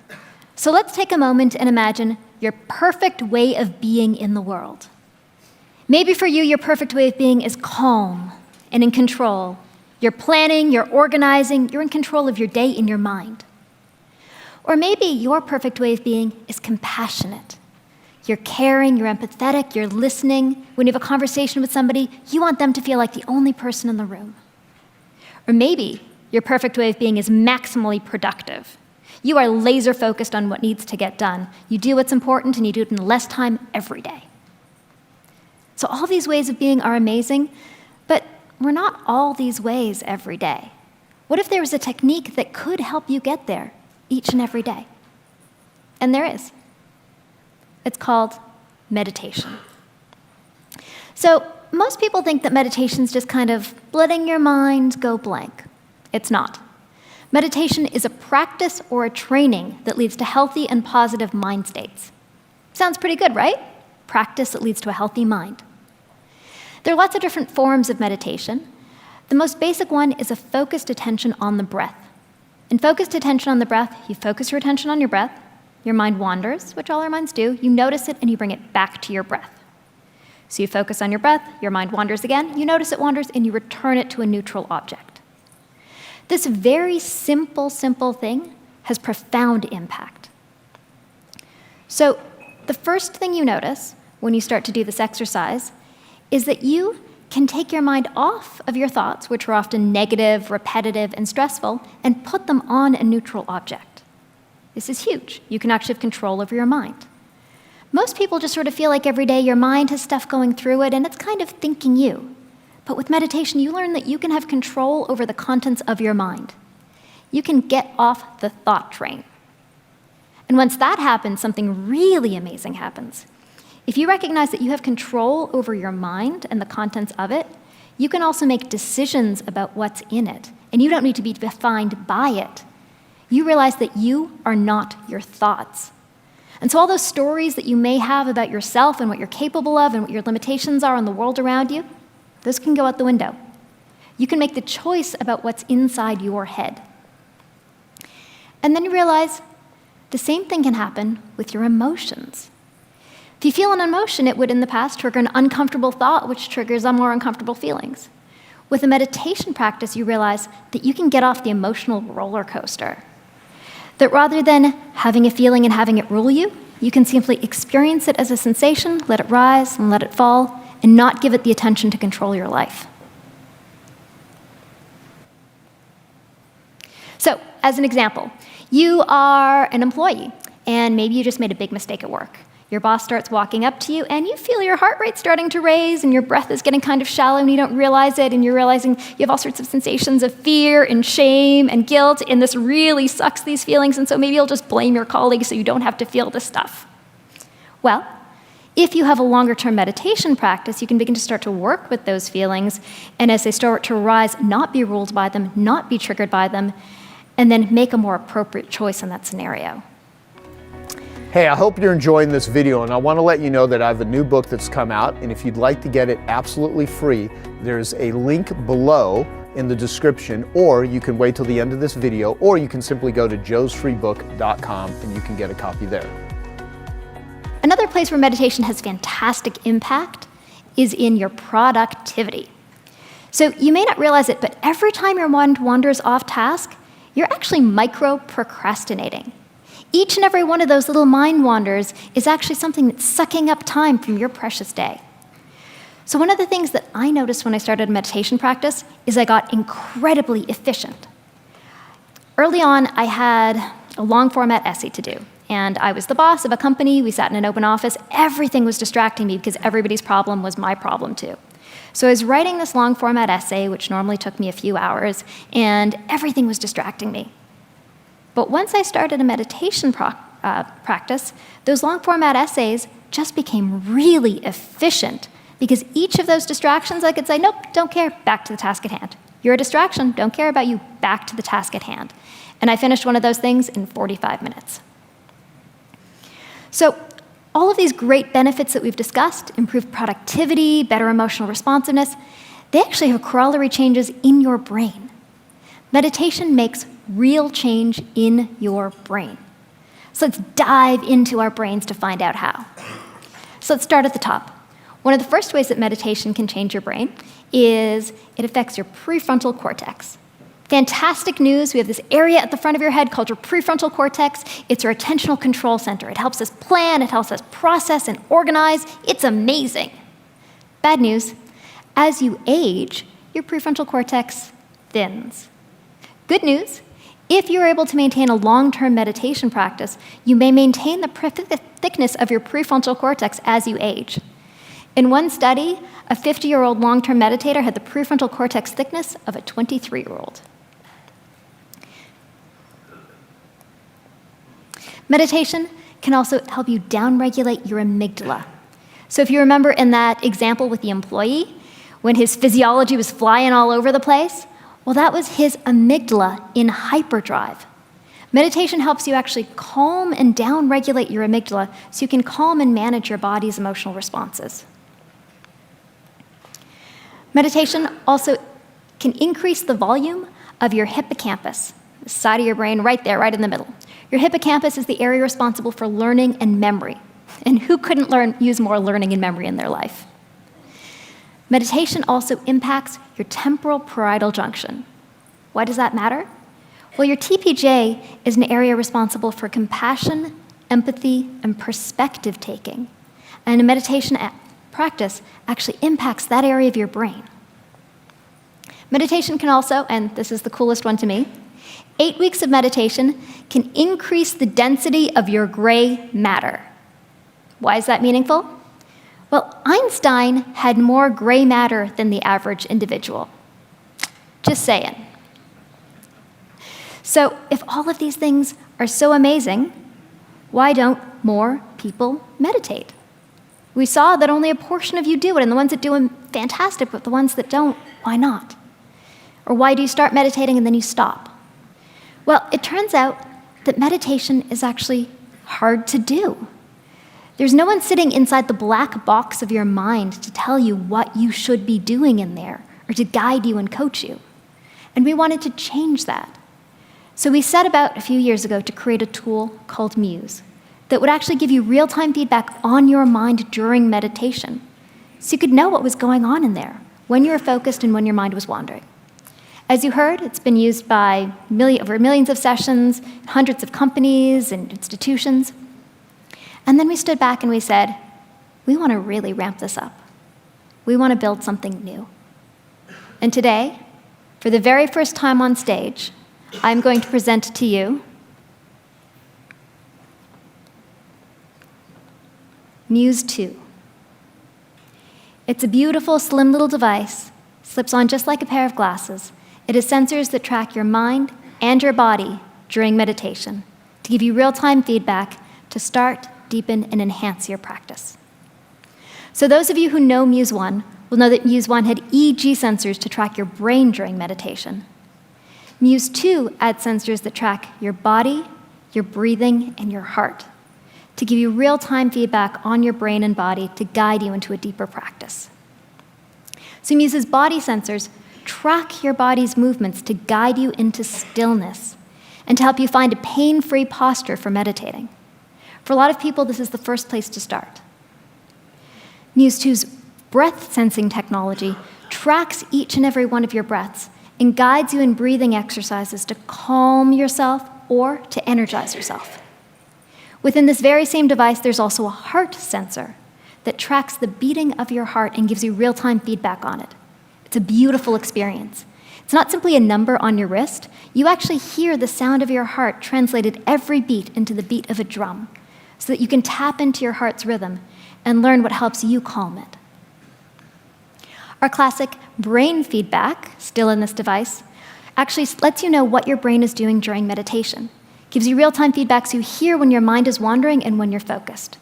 So let's take a moment and imagine your perfect way of being in the world. Maybe for you, your perfect way of being is calm and in control. You're planning, you're organizing, you're in control of your day in your mind. Or maybe your perfect way of being is compassionate. You're caring, you're empathetic, you're listening. When you have a conversation with somebody, you want them to feel like the only person in the room. Or maybe your perfect way of being is maximally productive. You are laser focused on what needs to get done. You do what's important and you do it in less time every day. So all these ways of being are amazing, but we're not all these ways every day. What if there was a technique that could help you get there each and every day? And there is. It's called meditation. So most people think that meditation is just kind of letting your mind go blank. It's not. Meditation is a practice or a training that leads to healthy and positive mind states. Sounds pretty good, right? Practice that leads to a healthy mind. There are lots of different forms of meditation. The most basic one is a focused attention on the breath. In focused attention on the breath, you focus your attention on your breath. Your mind wanders, which all our minds do. You notice it and you bring it back to your breath. So you focus on your breath, your mind wanders again, you notice it wanders, and you return it to a neutral object. This very simple thing has profound impact. So the first thing you notice when you start to do this exercise is that you can take your mind off of your thoughts, which are often negative, repetitive, and stressful, and put them on a neutral object. This is huge. You can actually have control over your mind. Most people just sort of feel like every day your mind has stuff going through it and it's kind of thinking you. But with meditation, you learn that you can have control over the contents of your mind. You can get off the thought train. And once that happens, something really amazing happens. If you recognize that you have control over your mind and the contents of it, you can also make decisions about what's in it. And you don't need to be defined by it. You realize that you are not your thoughts. And so all those stories that you may have about yourself and what you're capable of and what your limitations are on the world around you, those can go out the window. You can make the choice about what's inside your head. And then you realize the same thing can happen with your emotions. If you feel an emotion, it would in the past trigger an uncomfortable thought, which triggers more uncomfortable feelings. With a meditation practice, you realize that you can get off the emotional roller coaster. That rather than having a feeling and having it rule you, you can simply experience it as a sensation, let it rise and let it fall, and not give it the attention to control your life. So, as an example, you are an employee, and maybe you just made a big mistake at work. Your boss starts walking up to you, and you feel your heart rate starting to raise, and your breath is getting kind of shallow, and you don't realize it, and you're realizing you have all sorts of sensations of fear and shame and guilt, and this really sucks these feelings, and so maybe you'll just blame your colleague so you don't have to feel this stuff. Well, if you have a longer-term meditation practice, you can begin to start to work with those feelings, and as they start to arise, not be ruled by them, not be triggered by them, and then make a more appropriate choice in that scenario. Hey, I hope you're enjoying this video, and I want to let you know that I have a new book that's come out, and if you'd like to get it absolutely free, there's a link below in the description, or you can wait till the end of this video, or you can simply go to joesfreebook.com and you can get a copy there. Another place where meditation has fantastic impact is in your productivity. So you may not realize it, but every time your mind wanders off task, you're actually micro-procrastinating. Each and every one of those little mind wanders is actually something that's sucking up time from your precious day. So one of the things that I noticed when I started meditation practice is I got incredibly efficient. Early on, I had a long format essay to do, and I was the boss of a company. We sat in an open office. Everything was distracting me because everybody's problem was my problem too. So I was writing this long format essay, which normally took me a few hours, and everything was distracting me. But once I started a meditation practice, those long format essays just became really efficient because each of those distractions I could say, nope, don't care, back to the task at hand. You're a distraction, don't care about you, back to the task at hand. And I finished one of those things in 45 minutes. So all of these great benefits that we've discussed, improved productivity, better emotional responsiveness, they actually have corollary changes in your brain. Meditation makes real change in your brain. So let's dive into our brains to find out how. So let's start at the top. One of the first ways that meditation can change your brain is it affects your prefrontal cortex. Fantastic news, we have this area at the front of your head called your prefrontal cortex. It's our attentional control center. It helps us plan, it helps us process and organize. It's amazing. Bad news, as you age, your prefrontal cortex thins. Good news, if you're able to maintain a long-term meditation practice, you may maintain the thickness of your prefrontal cortex as you age. In one study, a 50-year-old long-term meditator had the prefrontal cortex thickness of a 23-year-old. Meditation can also help you downregulate your amygdala. So if you remember in that example with the employee, when his physiology was flying all over the place, well, that was his amygdala in hyperdrive. Meditation helps you actually calm and downregulate your amygdala so you can calm and manage your body's emotional responses. Meditation also can increase the volume of your hippocampus, the side of your brain right there, right in the middle. Your hippocampus is the area responsible for learning and memory. And who couldn't use more learning and memory in their life? Meditation also impacts your temporal parietal junction. Why does that matter? Well, your TPJ is an area responsible for compassion, empathy, and perspective taking. And a meditation practice actually impacts that area of your brain. Meditation can also, and this is the coolest one to me, 8 weeks of meditation can increase the density of your gray matter. Why is that meaningful? Well, Einstein had more gray matter than the average individual. Just saying. So if all of these things are so amazing, why don't more people meditate? We saw that only a portion of you do it, and the ones that do are fantastic, but the ones that don't, why not? Or why do you start meditating and then you stop? Well, it turns out that meditation is actually hard to do. There's no one sitting inside the black box of your mind to tell you what you should be doing in there or to guide you and coach you. And we wanted to change that. So we set about a few years ago to create a tool called Muse that would actually give you real-time feedback on your mind during meditation so you could know what was going on in there, when you were focused and when your mind was wandering. As you heard, it's been used by over millions of sessions, hundreds of companies and institutions. And then we stood back and we said, we want to really ramp this up. We want to build something new. And today, for the very first time on stage, I'm going to present to you Muse 2. It's a beautiful, slim little device, slips on just like a pair of glasses. It has sensors that track your mind and your body during meditation to give you real-time feedback to start, deepen, and enhance your practice. So those of you who know Muse 1 will know that Muse 1 had EEG sensors to track your brain during meditation. Muse 2 adds sensors that track your body, your breathing, and your heart to give you real-time feedback on your brain and body to guide you into a deeper practice. So Muse's body sensors track your body's movements to guide you into stillness and to help you find a pain-free posture for meditating. For a lot of people, this is the first place to start. Muse 2's breath sensing technology tracks each and every one of your breaths and guides you in breathing exercises to calm yourself or to energize yourself. Within this very same device, there's also a heart sensor that tracks the beating of your heart and gives you real-time feedback on it. It's a beautiful experience. It's not simply a number on your wrist. You actually hear the sound of your heart translated every beat into the beat of a drum so that you can tap into your heart's rhythm and learn what helps you calm it. Our classic brain feedback, still in this device, actually lets you know what your brain is doing during meditation. Gives you real-time feedback so you hear when your mind is wandering and when you're focused.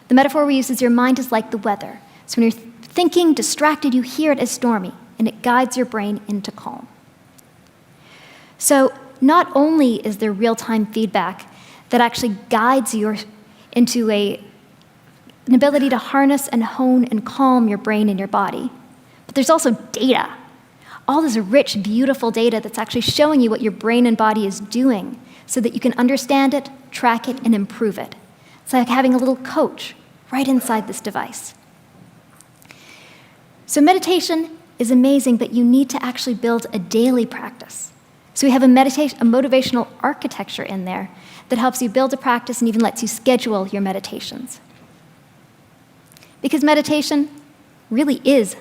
The metaphor we use is your mind is like the weather. So when you're thinking, distracted, you hear it as stormy, and it guides your brain into calm. So not only is there real-time feedback that actually guides you into an ability to harness and hone and calm your brain and your body, but there's also data. All this rich, beautiful data that's actually showing you what your brain and body is doing so that you can understand it, track it, and improve it. It's like having a little coach right inside this device. So meditation is amazing, but you need to actually build a daily practice. So we have a motivational architecture in there that helps you build a practice and even lets you schedule your meditations. Because meditation really is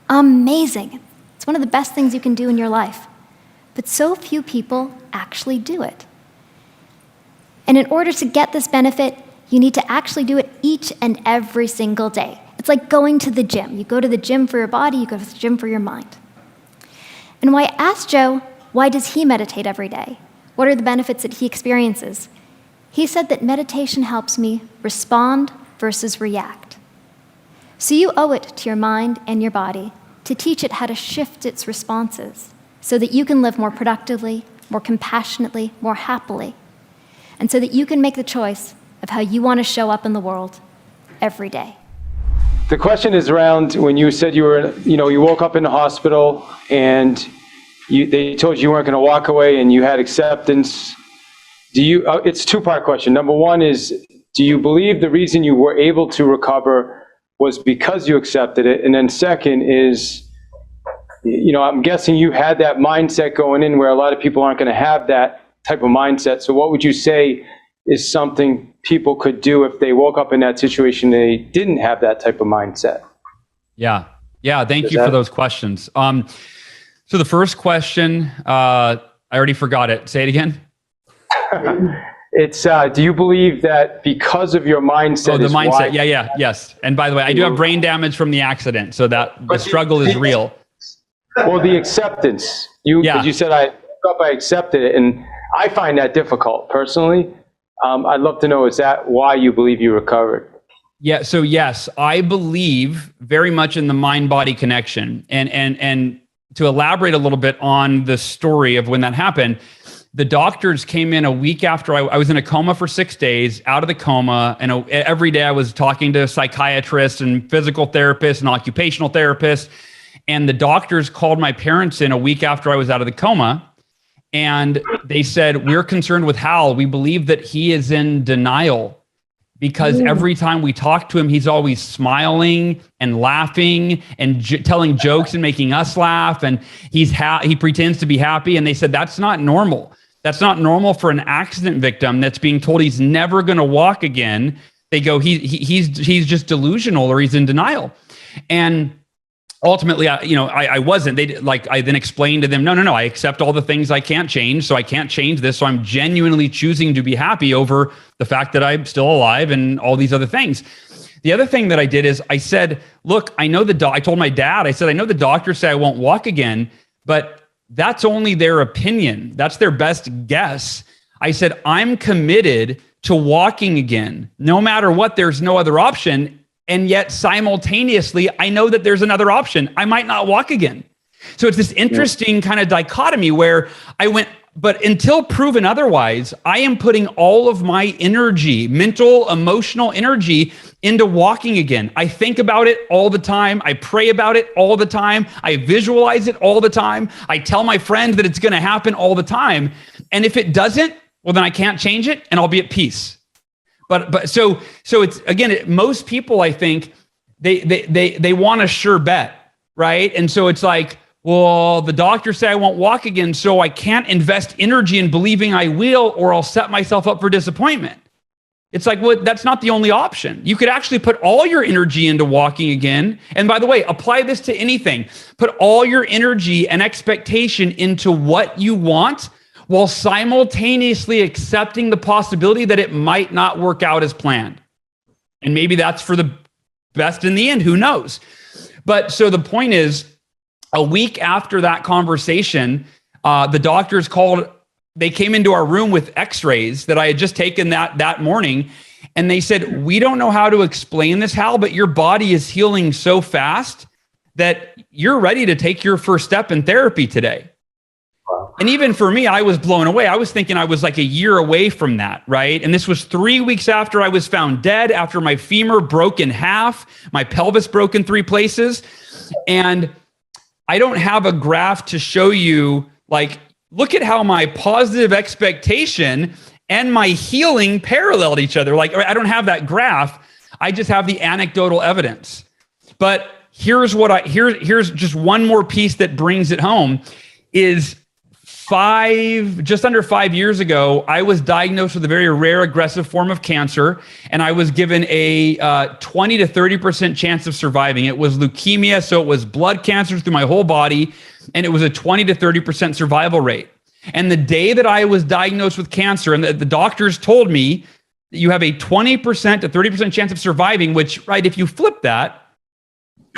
amazing. It's one of the best things you can do in your life. But so few people actually do it. And in order to get this benefit, you need to actually do it each and every single day. It's like going to the gym. You go to the gym for your body, you go to the gym for your mind. And when I asked Joe, why does he meditate every day? What are the benefits that he experiences? He said that meditation helps me respond versus react. So you owe it to your mind and your body to teach it how to shift its responses so that you can live more productively, more compassionately, more happily, and so that you can make the choice of how you want to show up in the world every day. The question is around when you said you woke up in the hospital and they told you weren't going to walk away and you had acceptance. It's a two-part question. Number one is, do you believe the reason you were able to recover was because you accepted it? And then second is, I'm guessing you had that mindset going in where a lot of people aren't going to have that type of mindset. So what would you say is something people could do if they woke up in that situation and they didn't have that type of mindset? Yeah. Thank you for those questions. So the first question, I already forgot it. Say it again. It's, do you believe that because of your mindset? Oh, the mindset. Yes. And by the way, I do have brain damage from the accident, so that the struggle is real. Well, the acceptance. You said I accepted it, and I find that difficult personally. I'd love to know, is that why you believe you recovered? Yeah. So yes, I believe very much in the mind-body connection, and to elaborate a little bit on the story of when that happened. The doctors came in a week after I was in a coma for 6 days, out of the coma, and every day I was talking to psychiatrists and physical therapists and occupational therapists. And the doctors called my parents in a week after I was out of the coma, and they said, "We're concerned with Hal. We believe that he is in denial because every time we talk to him, he's always smiling and laughing and telling jokes and making us laugh, and he pretends to be happy." And they said, "That's not normal. That's not normal for an accident victim that's being told he's never going to walk again They go, he's just delusional, or he's in denial. And ultimately, I wasn't. I then explained to them, no, I accept all the things I can't change. So I can't change this. So I'm genuinely choosing to be happy over the fact that I'm still alive and all these other things. The other thing that I did is I said, look, I told my dad, I said, I know the doctors say I won't walk again, but that's only their opinion. That's their best guess. I said, I'm committed to walking again. No matter what, there's no other option. And yet simultaneously, I know that there's another option. I might not walk again. So it's this interesting kind of dichotomy where I went, but until proven otherwise, I am putting all of my energy, mental, emotional energy, into walking again. I think about it all the time. I pray about it all the time. I visualize it all the time. I tell my friends that it's going to happen all the time. And if it doesn't, well, then I can't change it and I'll be at peace. But so it's, again, most people, I think they want a sure bet, right? And so it's like, well, the doctors say I won't walk again, so I can't invest energy in believing I will, or I'll set myself up for disappointment. It's like, well, that's not the only option. You could actually put all your energy into walking again. And by the way, apply this to anything. Put all your energy and expectation into what you want, while simultaneously accepting the possibility that it might not work out as planned. And maybe that's for the best in the end, who knows? But so the point is, a week after that conversation, the doctors called, they came into our room with x-rays that I had just taken that morning. And they said, we don't know how to explain this, Hal, but your body is healing so fast that you're ready to take your first step in therapy today. And even for me, I was blown away. I was thinking I was like a year away from that, right? And this was 3 weeks after I was found dead, after my femur broke in half, my pelvis broke in 3 places. And I don't have a graph to show you, like, look at how my positive expectation and my healing paralleled each other. Like, I don't have that graph. I just have the anecdotal evidence. But here's just one more piece that brings it home is just under 5 years ago, I was diagnosed with a very rare aggressive form of cancer, and I was given a 20 to 30% chance of surviving. It was leukemia, so it was blood cancer through my whole body, and it was a 20 to 30% survival rate. And the day that I was diagnosed with cancer, and the doctors told me that you have a 20% to 30% chance of surviving, which, right, if you flip that,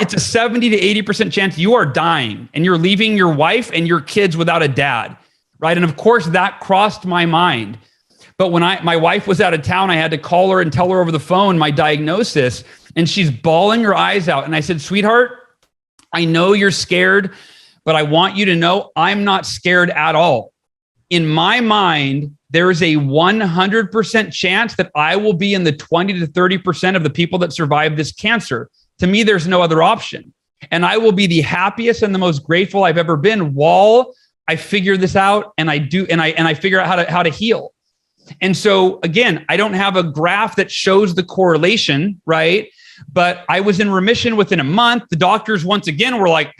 it's a 70 to 80% chance you are dying and you're leaving your wife and your kids without a dad, right? And of course, that crossed my mind. But when my wife was out of town, I had to call her and tell her over the phone my diagnosis, and she's bawling her eyes out. And I said, sweetheart, I know you're scared, but I want you to know I'm not scared at all. In my mind, there is a 100% chance that I will be in the 20 to 30% of the people that survive this cancer. To me, there's no other option. And I will be the happiest and the most grateful I've ever been while I figure this out and I figure out how to heal. And so again, I don't have a graph that shows the correlation, right? But I was in remission within a month. The doctors once again were like,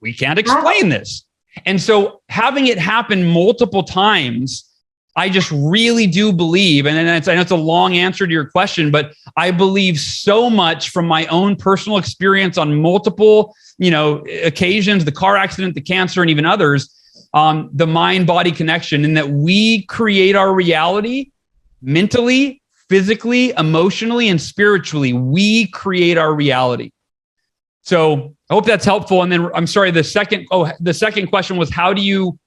we can't explain this. And so having it happen multiple times, I just really do believe, and I know it's a long answer to your question, but I believe so much from my own personal experience on multiple, occasions, the car accident, the cancer, and even others, the mind-body connection, in that we create our reality mentally, physically, emotionally, and spiritually. We create our reality. So I hope that's helpful. And then I'm sorry, the second question was, how do you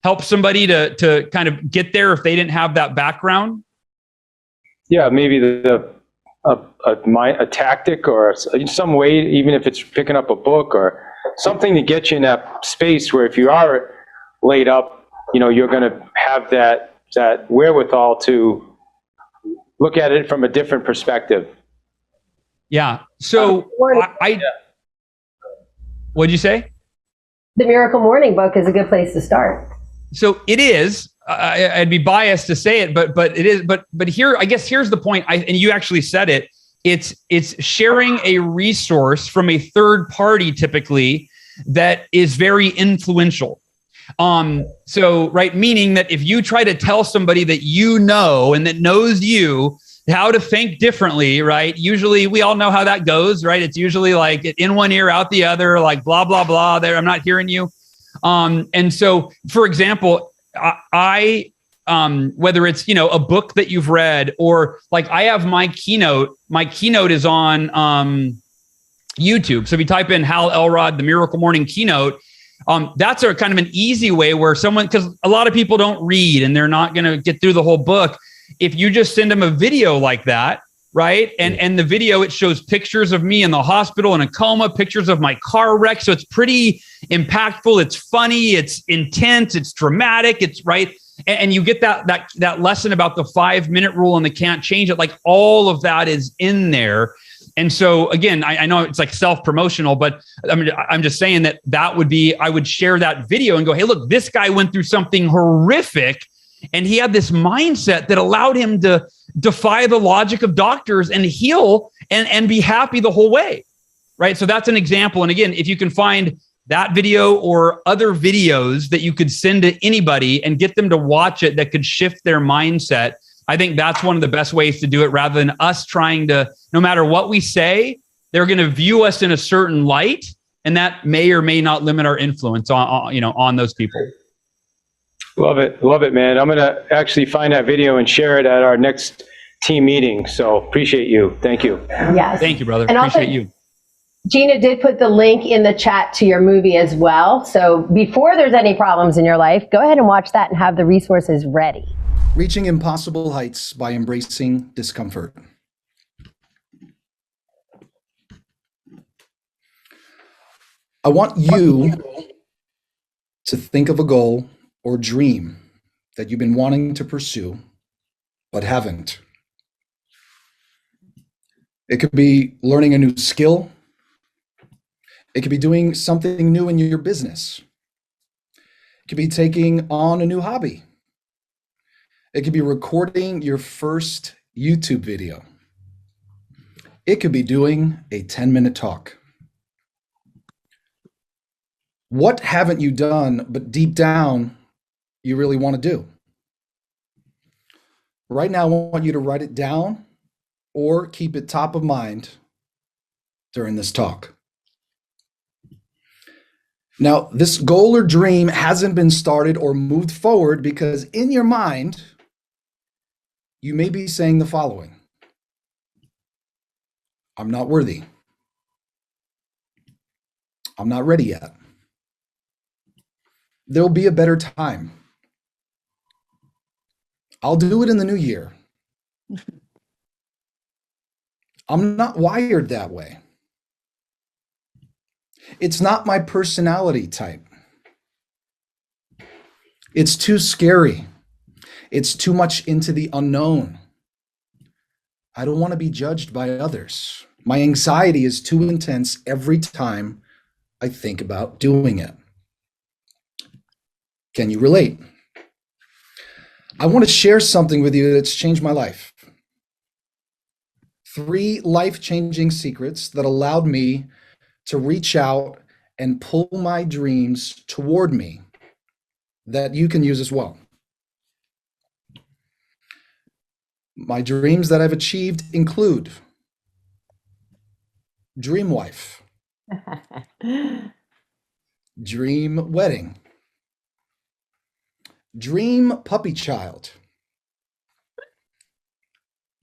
help somebody to kind of get there if they didn't have that background? Yeah, maybe a tactic or some way, even if it's picking up a book or something to get you in that space where if you are laid up, you're going to have that wherewithal to look at it from a different perspective. Yeah. So what'd you say? The Miracle Morning book is a good place to start. So it is. I'd be biased to say it, but it is. But here, I guess here's the point. And you actually said it. It's sharing a resource from a third party, typically, that is very influential. So right, meaning that if you try to tell somebody that and that knows you, how to think differently, right? Usually we all know how that goes, right? It's usually like in one ear, out the other, like blah, blah, blah, there, I'm not hearing you. And so, for example, I whether it's, a book that you've read, or like I have my keynote is on YouTube. So if you type in Hal Elrod, the Miracle Morning Keynote, that's a kind of an easy way where because a lot of people don't read and they're not going to get through the whole book. If you just send them a video like that, right? And the video, it shows pictures of me in the hospital in a coma, pictures of my car wreck. So it's pretty impactful. It's funny. It's intense. It's dramatic. It's right. And you get that lesson about the 5-minute rule and the can't change it. Like all of that is in there. And so again, I know it's like self-promotional, but I mean, I'm just saying that would be, I would share that video and go, hey, look, this guy went through something horrific and he had this mindset that allowed him to defy the logic of doctors and heal and be happy the whole way. Right. So that's an example. And again, if you can find that video or other videos that you could send to anybody and get them to watch it that could shift their mindset, I think that's one of the best ways to do it, rather than us trying to, no matter what we say, they're going to view us in a certain light, and that may or may not limit our influence on those people. Love it, man. I'm going to actually find that video and share it at our next team meeting. So appreciate you. Thank you. Yes. Thank you, brother. And Appreciate also, you. Gina did put the link in the chat to your movie as well. So before there's any problems in your life, go ahead and watch that and have the resources ready. Reaching impossible heights by embracing discomfort. I want you to think of a goal or dream that you've been wanting to pursue, but haven't. It could be learning a new skill. It could be doing something new in your business. It could be taking on a new hobby. It could be recording your first YouTube video. It could be doing a 10-minute talk. What haven't you done, but deep down, you really want to do? Right now, I want you to write it down or keep it top of mind during this talk. Now, this goal or dream hasn't been started or moved forward because in your mind, you may be saying the following: I'm not worthy. I'm not ready yet. There'll be a better time. I'll do it in the new year. I'm not wired that way. It's not my personality type. It's too scary. It's too much into the unknown. I don't want to be judged by others. My anxiety is too intense every time I think about doing it. Can you relate? I want to share something with you that's changed my life. 3 life-changing secrets that allowed me to reach out and pull my dreams toward me that you can use as well. My dreams that I've achieved include dream wife, dream wedding, dream puppy child,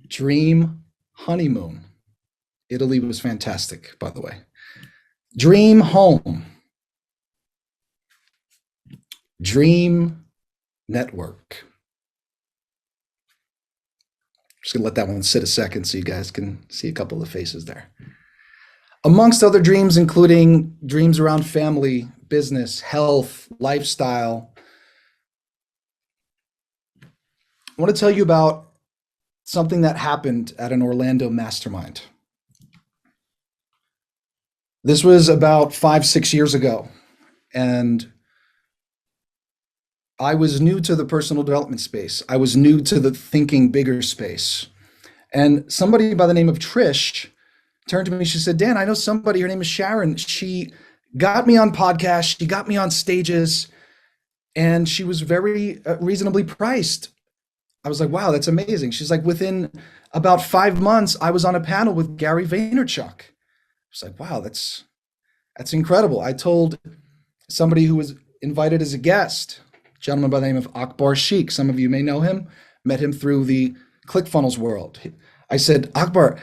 dream honeymoon. Italy was fantastic, by the way. Dream home, dream network. Just gonna let that one sit a second so you guys can see a couple of faces there. Amongst other dreams, including dreams around family, business, health, lifestyle. I want to tell you about something that happened at an Orlando mastermind. This was about 5-6 years ago, and I was new to the personal development space. I was new to the thinking bigger space. And somebody by the name of Trish turned to me. She said, Dan, I know somebody, her name is Sharon. She got me on podcasts. She got me on stages, and she was very reasonably priced. I was like, wow, that's amazing. She's like, within about 5 months, I was on a panel with Gary Vaynerchuk. I was like, wow, that's incredible. I told somebody who was invited as a guest, a gentleman by the name of Akbar Sheikh. Some of you may know him, met him through the ClickFunnels world. I said, Akbar,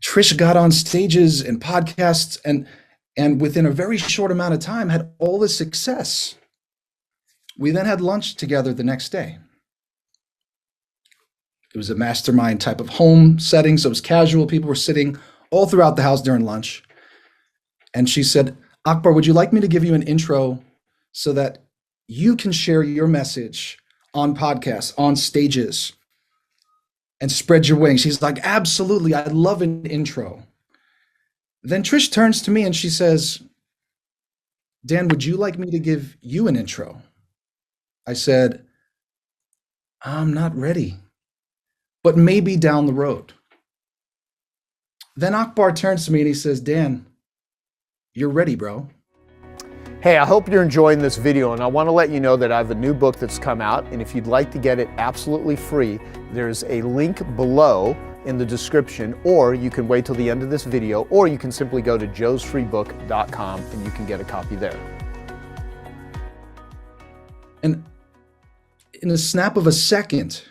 Trish got on stages and podcasts and within a very short amount of time had all this success. We then had lunch together the next day. It was a mastermind type of home setting, so it was casual. People were sitting all throughout the house during lunch. And she said, Akbar, would you like me to give you an intro so that you can share your message on podcasts, on stages, and spread your wings? She's like, absolutely, I love an intro. Then Trish turns to me and she says, Dan, would you like me to give you an intro? I said, I'm not ready, but maybe down the road. Then Akbar turns to me and he says, Dan, you're ready, bro. Hey, I hope you're enjoying this video, and I want to let you know that I have a new book that's come out, and if you'd like to get it absolutely free, there's a link below in the description, or you can wait till the end of this video, or you can simply go to joesfreebook.com and you can get a copy there. And in a snap of a second,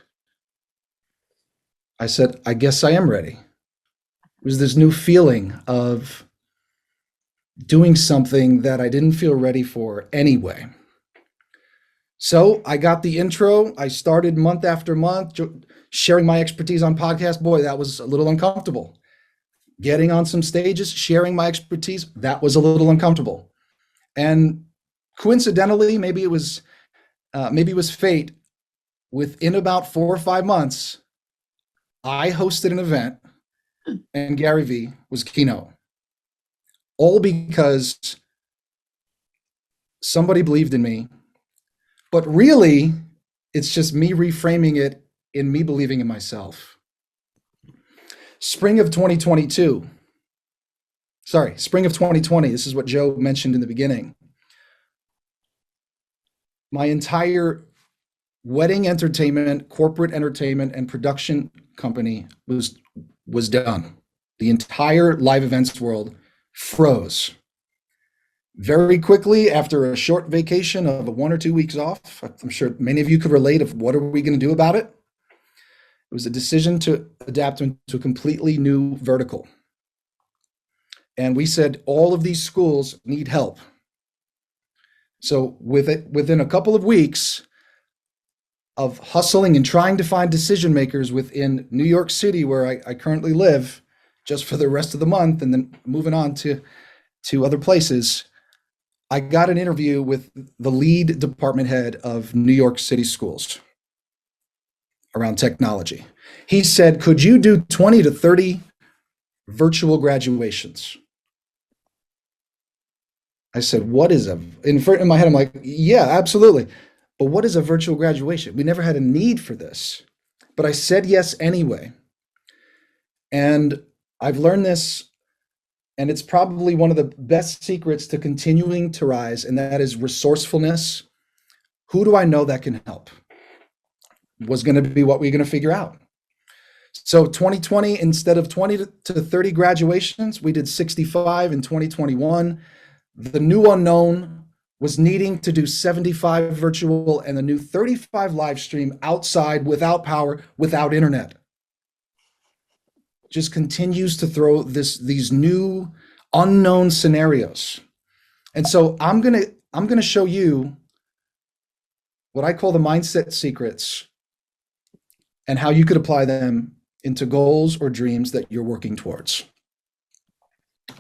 I said, I guess I am ready. It was this new feeling of doing something that I didn't feel ready for anyway. So I got the intro. I started month after month sharing my expertise on podcasts. Boy, that was a little uncomfortable. Getting on some stages, sharing my expertise, that was a little uncomfortable. And coincidentally, maybe it was fate. Within about 4 or 5 months, I hosted an event and Gary Vee was keynote. All because somebody believed in me, but really it's just me reframing it in me believing in myself. Spring of 2020, this is what Joe mentioned in the beginning. My entire wedding entertainment, corporate entertainment, and production company was done. The entire live events world froze. Very quickly, after a short vacation of 1 or 2 weeks off, I'm sure many of you could relate of what are we going to do about it? It was a decision to adapt into a completely new vertical. And we said, all of these schools need help. So within a couple of weeks of hustling and trying to find decision makers within New York City, where I currently live, just for the rest of the month, and then moving on to other places, I got an interview with the lead department head of New York City schools around technology. He said, could you do 20 to 30 virtual graduations? I said, what is in my head, I'm like, yeah, absolutely. But what is a virtual graduation? We never had a need for this, but I said yes anyway. And I've learned this, and it's probably one of the best secrets to continuing to rise, and that is resourcefulness. Who do I know that can help? Was going to be what we're going to figure out. So 2020, instead of 20 to 30 graduations, we did 65 in 2021. The new unknown was needing to do 75 virtual and the new 35 live stream outside, without power, without internet. Just continues to throw these new unknown scenarios. And so I'm gonna show you what I call the mindset secrets and how you could apply them into goals or dreams that you're working towards.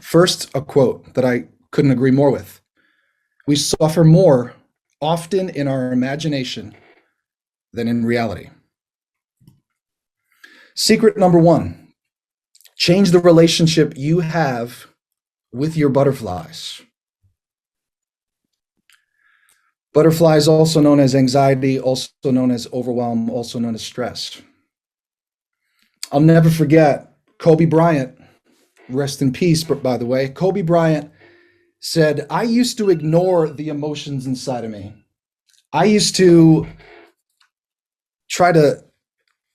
First, a quote that I couldn't agree more with. We suffer more often in our imagination than in reality. Secret number 1. Change the relationship you have with your butterflies. Butterflies, also known as anxiety, also known as overwhelm, also known as stress. I'll never forget Kobe Bryant, rest in peace, by the way. Kobe Bryant said, I used to ignore the emotions inside of me. I used to try to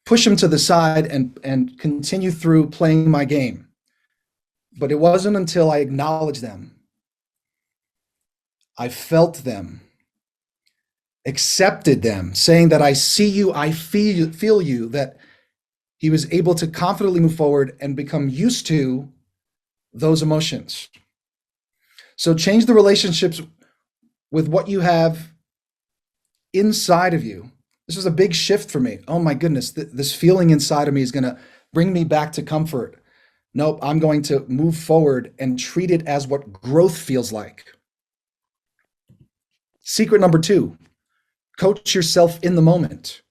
push them to the side and continue through playing my game. But it wasn't until I acknowledged them, I felt them, accepted them, saying that I see you, I feel you, that he was able to confidently move forward and become used to those emotions. So change the relationships with what you have inside of you. This was a big shift for me. Oh my goodness, this feeling inside of me is going to bring me back to comfort. Nope, I'm going to move forward and treat it as what growth feels like. Secret number 2, coach yourself in the moment.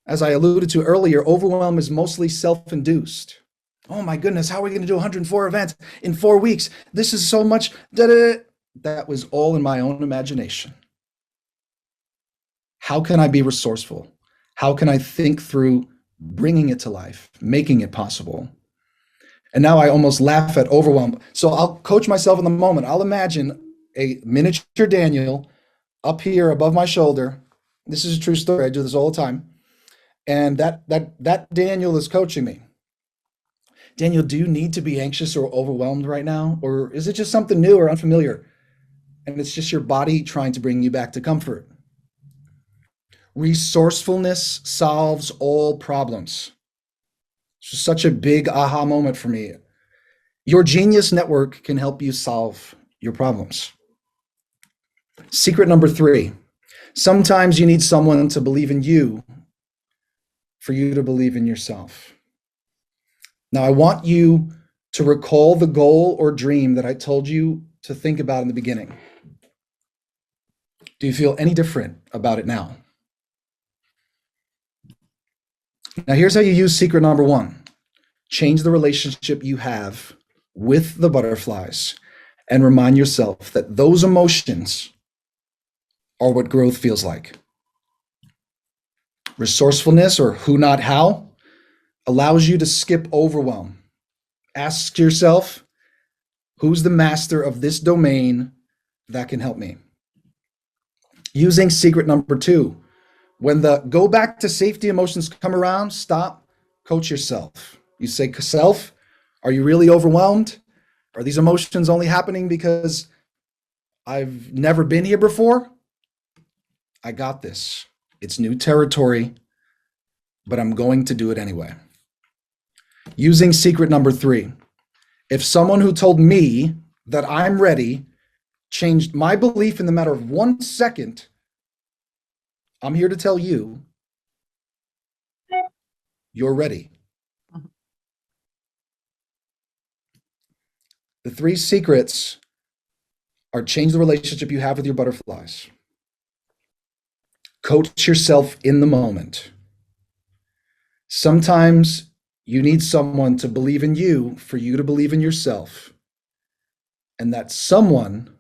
As I alluded to earlier, overwhelm is mostly self-induced. Oh my goodness, how are we going to do 104 events in 4 weeks? This is so much. That was all in my own imagination. How can I be resourceful? How can I think through bringing it to life, making it possible? And now I almost laugh at overwhelm. So I'll coach myself in the moment. I'll imagine a miniature Daniel up here above my shoulder. This is a true story. I do this all the time. And that Daniel is coaching me. Daniel, do you need to be anxious or overwhelmed right now? Or is it just something new or unfamiliar? And it's just your body trying to bring you back to comfort. Resourcefulness solves all problems. It's such a big aha moment for me. Your Genius Network can help you solve your problems. Secret number 3, sometimes you need someone to believe in you for you to believe in yourself. Now, I want you to recall the goal or dream that I told you to think about in the beginning. Do you feel any different about it now? Now, here's how you use secret number 1. Change the relationship you have with the butterflies and remind yourself that those emotions are what growth feels like. Resourcefulness, or who not how, allows you to skip overwhelm. Ask yourself, who's the master of this domain that can help me? Using secret number 2, when the go back to safety emotions come around, stop, coach yourself. You say, self, are you really overwhelmed? Are these emotions only happening because I've never been here before? I got this. It's new territory, but I'm going to do it anyway. Using secret number 3, if someone who told me that I'm ready changed my belief in the matter of 1 second, I'm here to tell you, you're ready. The 3 secrets are: change the relationship you have with your butterflies, coach yourself in the moment. Sometimes you need someone to believe in you for you to believe in yourself. And that someone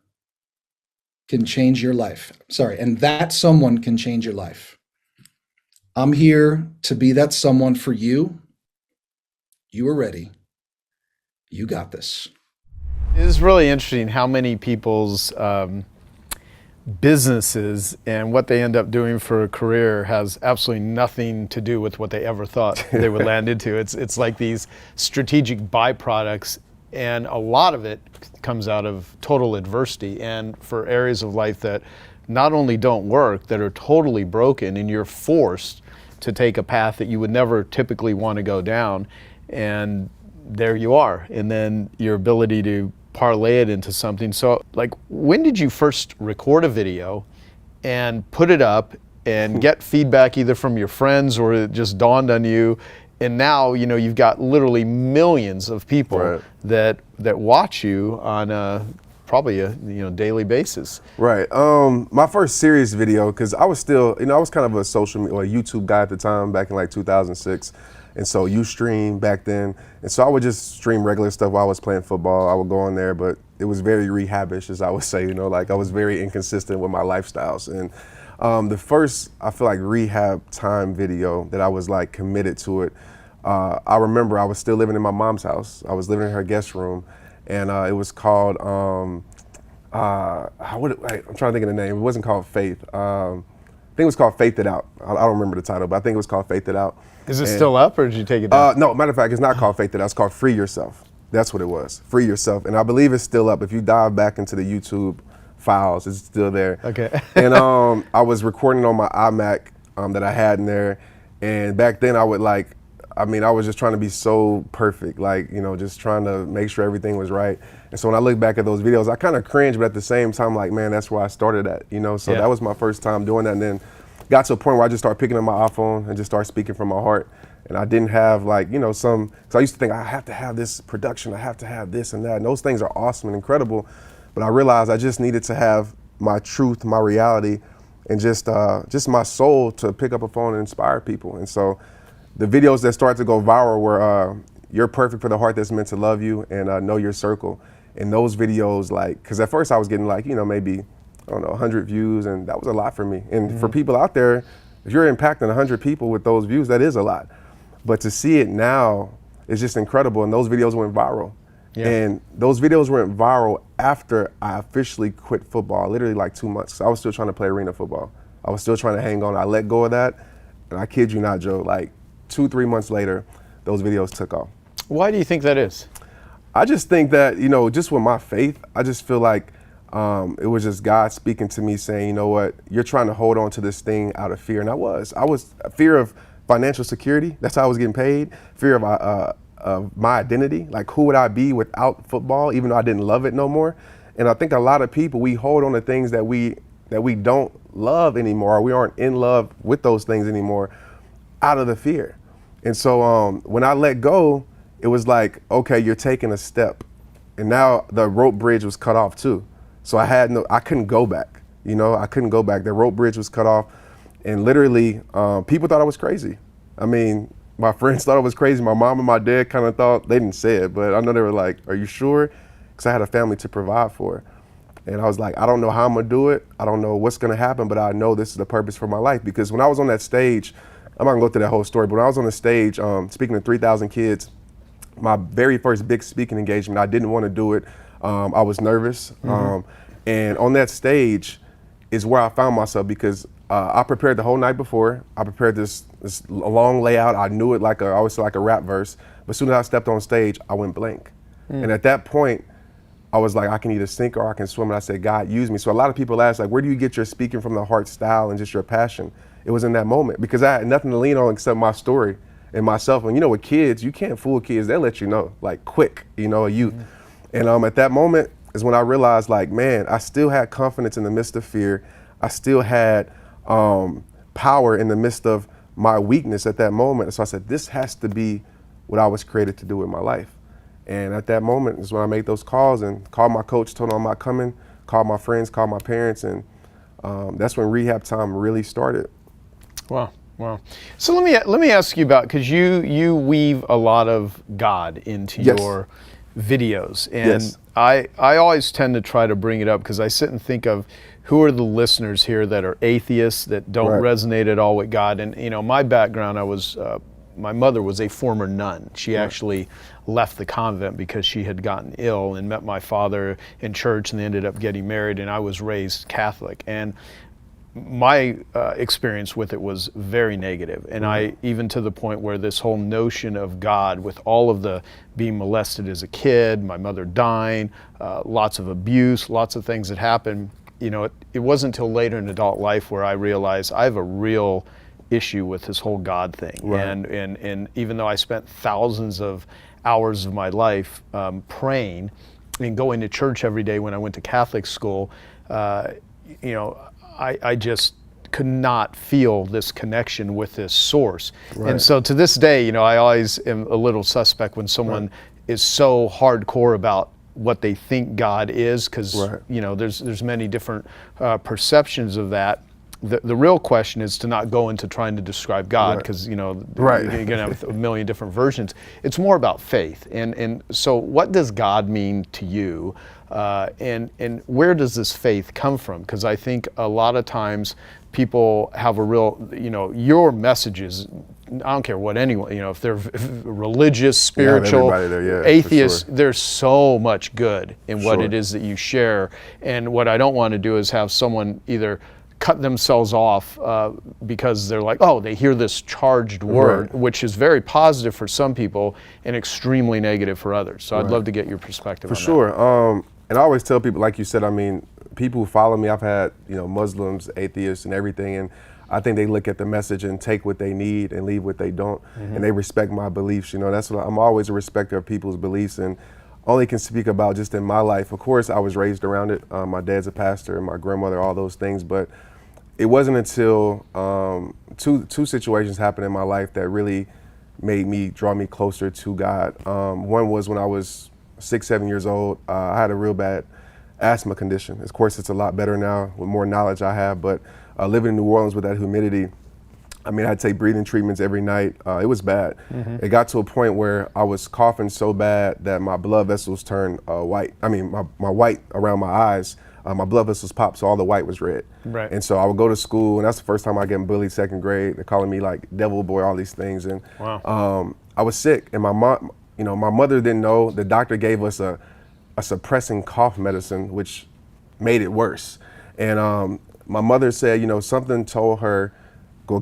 can change your life. And that someone can change your life. I'm here to be that someone for you. You are ready. You got this. It is really interesting how many people's businesses and what they end up doing for a career has absolutely nothing to do with what they ever thought they would land into. It's like these strategic byproducts, and a lot of it comes out of total adversity, and for areas of life that not only don't work, that are totally broken, and you're forced to take a path that you would never typically want to go down, and there you are. And then your ability to parlay it into something. So, like, when did you first record a video and put it up and get feedback either from your friends, or it just dawned on you, and now you've got literally millions of people that watch you on probably a daily basis? Right. My first serious video, because I was still, I was kind of a social media or YouTube guy at the time, back in like 2006. And so Ustream back then. And so I would just stream regular stuff while I was playing football. I would go on there, but it was very rehabish, as I would say, like I was very inconsistent with my lifestyles. And the first, I feel like, rehab time video that I was like committed to it, I remember I was still living in my mom's house. I was living in her guest room, and it was called, I'm trying to think of the name. It wasn't called Faith. think it was called Faith It Out. I don't remember the title, but I think it was called Faith It Out. Is it still up, or did you take it down? No, matter of fact, it's not called Faith It Out. It's called Free Yourself. That's what it was. Free Yourself. And I believe it's still up. If you dive back into the YouTube files, it's still there. Okay. And I was recording on my iMac that I had in there. And back then I was just trying to be so perfect, like, you know, just trying to make sure everything was right. And so when I look back at those videos, I kind of cringe, but at the same time, like, man, that's where I started at, you know? So that was my first time doing that. And then got to a point where I just started picking up my iPhone and just started speaking from my heart. And I didn't have, like, you know, because I used to think I have to have this production, I have to have this and that. And those things are awesome and incredible. But I realized I just needed to have my truth, my reality, and just my soul to pick up a phone and inspire people. And so the videos that started to go viral were You're Perfect for the Heart That's Meant to Love You and Know Your Circle. And those videos, like, because at first I was getting, like, you know, maybe, I don't know, 100 views, and that was a lot for me. And for people out there, if you're impacting 100 people with those views, that is a lot. But to see it now is just incredible, and those videos went viral. Yeah. And those videos went viral after I officially quit football, literally like 2 months. I was still trying to play arena football. I was still trying to hang on. I let go of that, and I kid you not, Joe, like 2-3 months later, those videos took off. Why do you think that is? I just think that, you know, just with my faith, I just feel like it was just God speaking to me saying, you know what, you're trying to hold on to this thing out of fear. And I was fear of financial security. That's how I was getting paid. Fear of my identity. Like, who would I be without football, even though I didn't love it no more? And I think a lot of people, we hold on to things that we don't love anymore, or we aren't in love with those things anymore out of the fear. And so when I let go, it was like, okay, you're taking a step. And now the rope bridge was cut off too. So I couldn't go back. You know, I couldn't go back. The rope bridge was cut off. And literally, people thought I was crazy. I mean, my friends thought I was crazy. My mom and my dad kind of thought, they didn't say it, but I know they were like, are you sure? Because I had a family to provide for. And I was like, I don't know how I'm gonna do it. I don't know what's gonna happen, but I know this is the purpose for my life. Because when I was on that stage, I'm not gonna go through that whole story, but when I was on the stage speaking to 3,000 kids, my very first big speaking engagement, I didn't want to do it. I was nervous. And on that stage is where I found myself, because I prepared the whole night before. I prepared this long layout. I knew it I always say like a rap verse. But as soon as I stepped on stage, I went blank. And at that point, I was like, I can either sink or I can swim. And I said, God, use me. So a lot of people ask, like, where do you get your speaking from the heart style and just your passion? It was in that moment, because I had nothing to lean on except my story and myself. And you know, with kids, you can't fool kids. They'll let you know, like, quick, you know, a youth. And at that moment is when I realized, like, man, I still had confidence in the midst of fear. I still had power in the midst of my weakness at that moment. So I said, this has to be what I was created to do with my life. And at that moment is when I made those calls and called my coach, told him I'm not coming, called my friends, called my parents, and that's when rehab time really started. Wow. Wow. So let me ask you about, because you weave a lot of God into your videos, and I always tend to try to bring it up because I sit and think of who are the listeners here that are atheists, that don't resonate at all with God. And you know, my background, my mother was a former nun. She actually left the convent because she had gotten ill, and met my father in church, and they ended up getting married, and I was raised Catholic. And my experience with it was very negative. And I, even to the point where this whole notion of God, with all of the being molested as a kid, my mother dying, lots of abuse, lots of things that happened, you know, it wasn't until later in adult life where I realized I have a real issue with this whole God thing. And even though I spent thousands of hours of my life praying and going to church every day when I went to Catholic school, you know, I just could not feel this connection with this source. And so to this day, you know, I always am a little suspect when someone is so hardcore about what they think God is, because you know, there's many different perceptions of that. The real question is to not go into trying to describe God, because you know, you're going to have a million different versions. It's more about faith. And so what does God mean to you? And where does this faith come from? Because I think a lot of times people have a real, you know, your messages, I don't care what anyone, you know, if they're religious, spiritual, atheists, there's so much good in what it is that you share. And what I don't want to do is have someone either cut themselves off because they're like, oh, they hear this charged word, Right. which is very positive for some people and extremely negative for others. So I'd love to get your perspective on For sure. And I always tell people, like you said, I mean, people who follow me, I've had, Muslims, atheists, and everything, and I think they look at the message and take what they need and leave what they don't, and they respect my beliefs. That's what I'm always a respecter of people's beliefs, and only can speak about just in my life. Of course, I was raised around it. My dad's a pastor, my grandmother, all those things, but it wasn't until two situations happened in my life that really made me draw me closer to God. One was when I was 6, 7 years old. I had a real bad asthma condition. Of course, it's a lot better now with more knowledge I have, but living in New Orleans with that humidity, I mean, I'd take breathing treatments every night. It was bad. It got to a point where I was coughing so bad that my blood vessels turned white. I mean, my white around my eyes, my blood vessels popped, so all the white was red. Right. And so I would go to school, and that's the first time I get bullied, 2nd grade. They're calling me like devil boy, all these things. And I was sick, and my mom, my mother didn't know. The doctor gave us a suppressing cough medicine, which made it worse. And my mother said, something told her,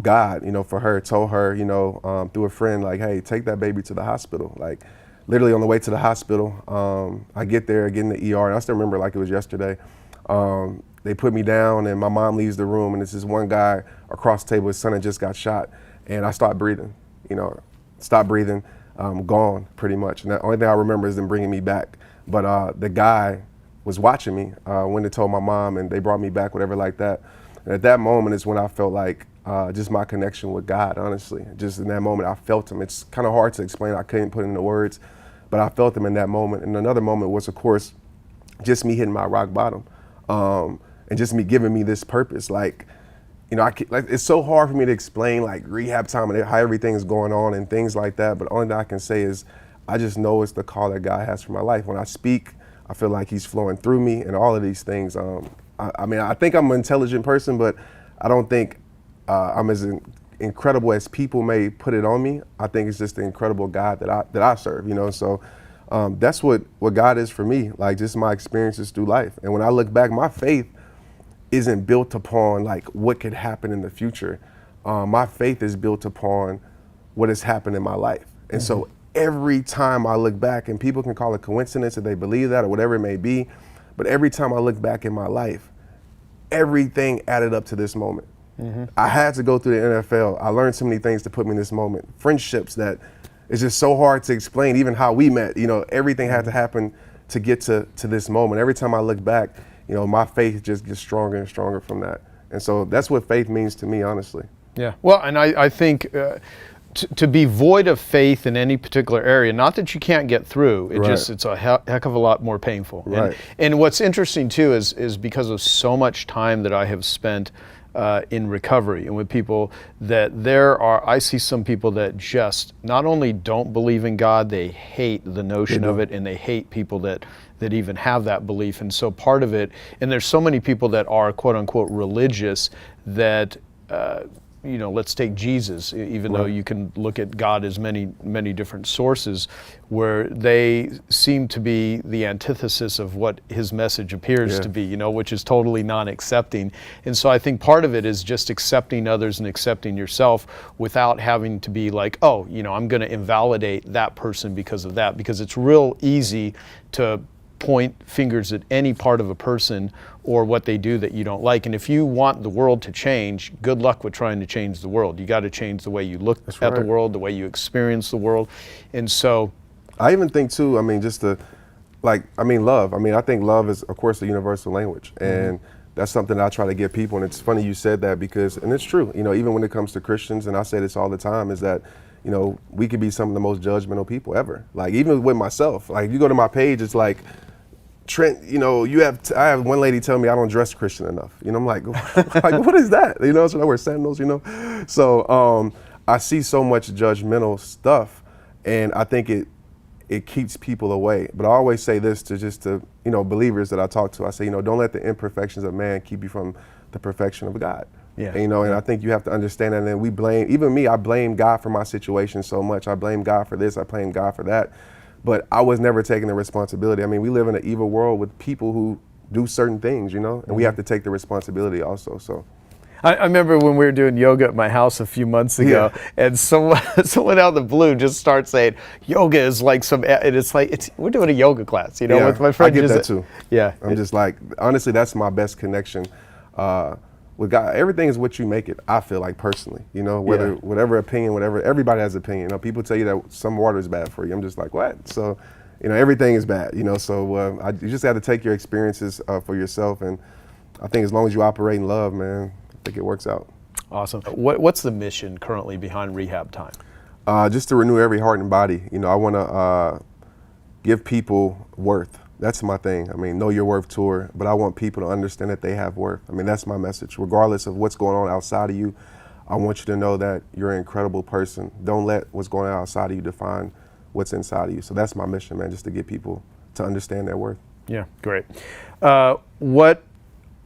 God, for her, told her, through a friend, like, hey, take that baby to the hospital. Like, literally on the way to the hospital, I get there, get in the ER, and I still remember like it was yesterday. They put me down, and my mom leaves the room, and it's this one guy across the table, his son had just got shot, and I stopped breathing, gone pretty much. And the only thing I remember is them bringing me back. But the guy was watching me when they told my mom, and they brought me back, whatever like that. And at that moment is when I felt like just my connection with God, honestly. Just in that moment, I felt him. It's kind of hard to explain. I couldn't put it into words, but I felt him in that moment. And another moment was, of course, just me hitting my rock bottom, and just me giving me this purpose. Like, it's so hard for me to explain like rehab time and how everything's going on and things like that. But only thing I can say is I just know it's the call that God has for my life. When I speak, I feel like he's flowing through me and all of these things. I mean, I think I'm an intelligent person, but I don't think I'm as incredible as people may put it on me. I think it's just the incredible God that I serve, So that's what God is for me, like just my experiences through life. And when I look back, my faith isn't built upon like what could happen in the future. My faith is built upon what has happened in my life. And so every time I look back, and people can call it coincidence if they believe that or whatever it may be, but every time I look back in my life, everything added up to this moment. I had to go through the NFL. I learned so many things to put me in this moment. Friendships that it's just so hard to explain, even how we met. Everything had to happen to get to this moment. Every time I look back, my faith just gets stronger and stronger from that. And so that's what faith means to me, honestly. Yeah. Well, and I think to be void of faith in any particular area, not that you can't get through, it's a heck of a lot more painful. Right. And what's interesting too is because of so much time that I have spent in recovery and with people that I see some people that just not only don't believe in God, they hate the notion of it, and they hate people that even have that belief. And so part of it, and there's so many people that are quote unquote religious that let's take Jesus, even though you can look at God as many, many different sources, where they seem to be the antithesis of what his message appears to be, which is totally non-accepting. And so I think part of it is just accepting others and accepting yourself without having to be like, oh, I'm going to invalidate that person because of that, because it's real easy to point fingers at any part of a person or what they do that you don't like. And if you want the world to change, good luck with trying to change the world. You got to change the way you look at the world, the way you experience the world. And so I even think too, love. I think love is, of course, the universal language. And that's something that I try to give people. And it's funny you said that because, and it's true, even when it comes to Christians, and I say this all the time, is that, we could be some of the most judgmental people ever. Like even with myself, like you go to my page, it's like, Trent, I have one lady tell me I don't dress Christian enough. I'm like, what is that? So I wear sandals, So I see so much judgmental stuff, and I think it keeps people away. But I always say this to believers that I talk to. I say, don't let the imperfections of man keep you from the perfection of God. Yeah. And I think you have to understand that. And then we blame, even me, I blame God for my situation so much. I blame God for this, I blame God for that. But I was never taking the responsibility. I mean, we live in an evil world with people who do certain things, and we have to take the responsibility also. So I remember when we were doing yoga at my house a few months ago, and someone out of the blue just starts saying, yoga is like and it's like, we're doing a yoga class, you know, with my friend. I get that too. Yeah. I'm just like, honestly, that's my best connection with God. Everything is what you make it, I feel like personally, you know, whatever opinion, everybody has opinion. You know, people tell you that some water is bad for you. I'm just like, what? So, you know, everything is bad, you know, so you just got to take your experiences for yourself. And I think as long as you operate in love, man, I think it works out. Awesome. What's the mission currently behind Rehab Time? Just to renew every heart and body. You know, I want to give people worth. That's my thing. I mean, know your worth tour, but I want people to understand that they have worth. I mean, that's my message. Regardless of what's going on outside of you, I want you to know that you're an incredible person. Don't let what's going on outside of you define what's inside of you. So that's my mission, man, just to get people to understand their worth. Yeah, great. What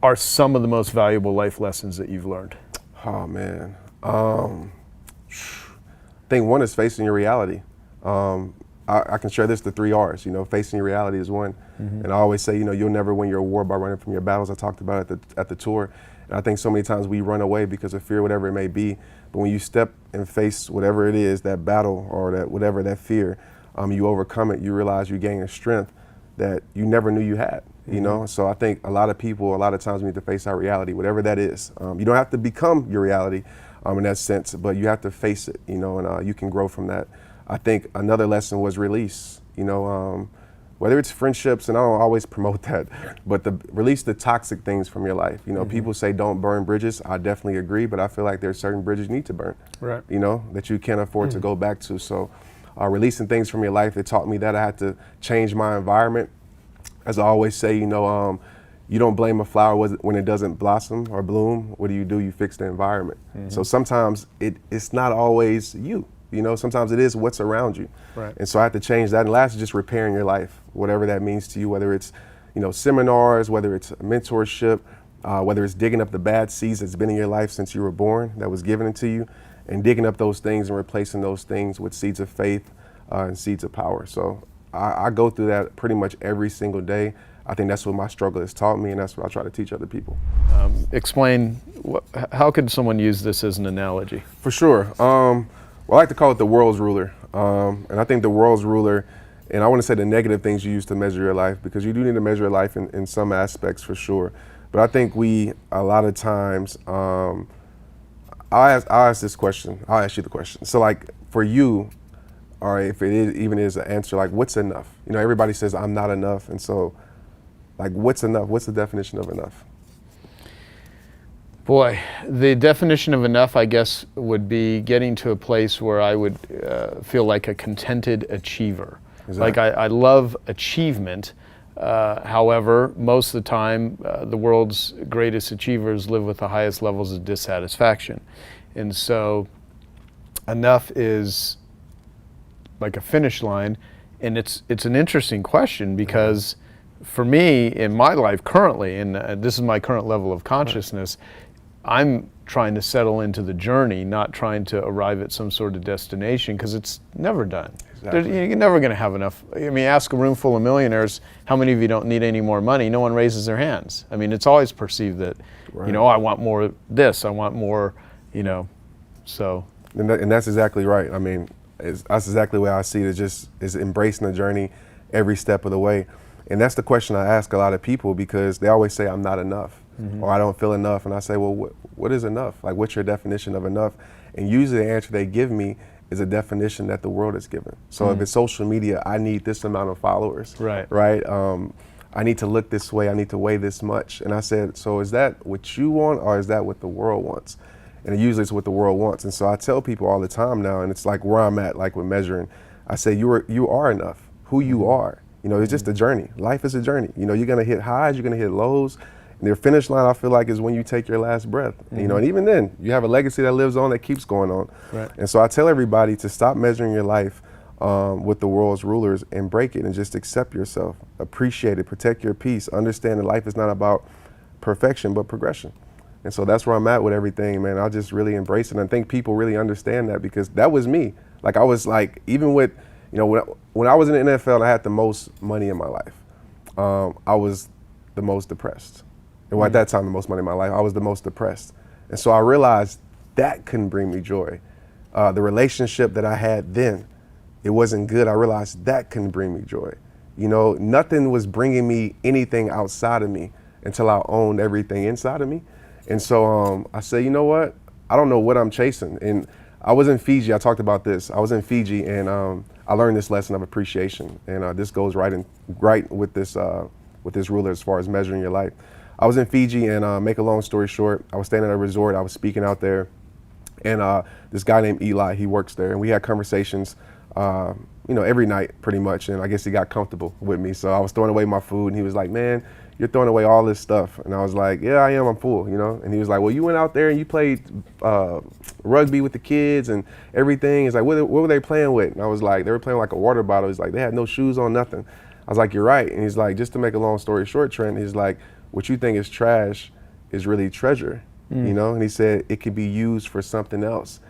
are some of the most valuable life lessons that you've learned? Oh, man. I think one is facing your reality. I can share this, the 3 R's, you know, facing your reality is one. And I always say, you know, you'll never win your war by running from your battles. I talked about it at the tour. And I think so many times we run away because of fear, whatever it may be. But when you step and face whatever it is, that battle or that fear, you overcome it, you realize you gain a strength that you never knew you had, you know? So I think a lot of people, a lot of times we need to face our reality, whatever that is. You don't have to become your reality in that sense, but you have to face it, you know, and you can grow from that. I think another lesson was release, you know, whether it's friendships, and I don't always promote that, but release the toxic things from your life. You know, people say don't burn bridges. I definitely agree, but I feel like there's certain bridges you need to burn, right? You know, that you can't afford to go back to. So releasing things from your life, that taught me that I had to change my environment. As I always say, you know, you don't blame a flower when it doesn't blossom or bloom. What do? You fix the environment. So sometimes it's not always you. You know, sometimes it is what's around you. Right. And so I had to change that. And last is just repairing your life, whatever that means to you, whether it's, you know, seminars, whether it's mentorship, whether it's digging up the bad seeds that's been in your life since you were born, that was given to you, and digging up those things and replacing those things with seeds of faith and seeds of power. So I go through that pretty much every single day. I think that's what my struggle has taught me, and that's what I try to teach other people. Explain, how could someone use this as an analogy? For sure. Well, I like to call it the world's ruler. And I think the world's ruler, and I want to say the negative things you use to measure your life, because you do need to measure your life in some aspects for sure. But I think a lot of times, I'll ask this question, I'll ask you the question. So like for you, or if it even is an answer, like what's enough? You know, everybody says I'm not enough. And so like what's enough? What's the definition of enough? Boy, the definition of enough, I guess, would be getting to a place where I would feel like a contented achiever. Exactly. Like I love achievement. However, most of the time, the world's greatest achievers live with the highest levels of dissatisfaction. And so enough is like a finish line. And it's an interesting question because for me, in my life currently, and this is my current level of consciousness, I'm trying to settle into the journey, not trying to arrive at some sort of destination, because it's never done. Exactly. You're never going to have enough. I mean, ask a room full of millionaires, how many of you don't need any more money? No one raises their hands. I mean, it's always perceived that, you know, I want more of this, I want more, you know, so. And that's exactly right. I mean, that's exactly the way I see it, is embracing the journey every step of the way. And that's the question I ask a lot of people, because they always say I'm not enough. Or I don't feel enough. And I say, well, what is enough? Like, what's your definition of enough? And usually the answer they give me is a definition that the world has given. So if it's social media, I need this amount of followers. Right. I need to look this way. I need to weigh this much. And I said, so is that what you want, or is that what the world wants? And usually it's what the world wants. And so I tell people all the time now, and it's like where I'm at, like with measuring, I say, you are enough, who you are. You know, it's just a journey. Life is a journey. You know, you're going to hit highs, you're going to hit lows. And their finish line, I feel like, is when you take your last breath. You know, and even then, you have a legacy that lives on, that keeps going on. Right. And so I tell everybody to stop measuring your life with the world's rulers and break it and just accept yourself, appreciate it, protect your peace, understand that life is not about perfection but progression. And so that's where I'm at with everything, man. I just really embrace it. And I think people really understand that, because that was me. Like I was like, even with, you know, when I was in the NFL and I had the most money in my life, I was the most depressed. And at that time, the most money in my life, I was the most depressed. And so I realized that couldn't bring me joy. The relationship that I had then, it wasn't good. I realized that couldn't bring me joy. You know, nothing was bringing me anything outside of me until I owned everything inside of me. And so I said, you know what? I don't know what I'm chasing. And I was in Fiji. I talked about this. I was in Fiji, and I learned this lesson of appreciation. And this goes right with this rule as far as measuring your life. I was in Fiji, and make a long story short, I was staying at a resort. I was speaking out there, and this guy named Eli, he works there, and we had conversations, every night pretty much. And I guess he got comfortable with me. So I was throwing away my food, and he was like, "Man, you're throwing away all this stuff." And I was like, "Yeah, I am. I'm full, you know." And he was like, "Well, you went out there and you played rugby with the kids and everything." He's like, what were they playing with? And I was like, "They were playing like a water bottle." He's like, "They had no shoes on, nothing." I was like, "You're right." And he's like, just to make a long story short, Trent, he's like, "What you think is trash is really treasure, you know?" And he said, "It could be used for something else."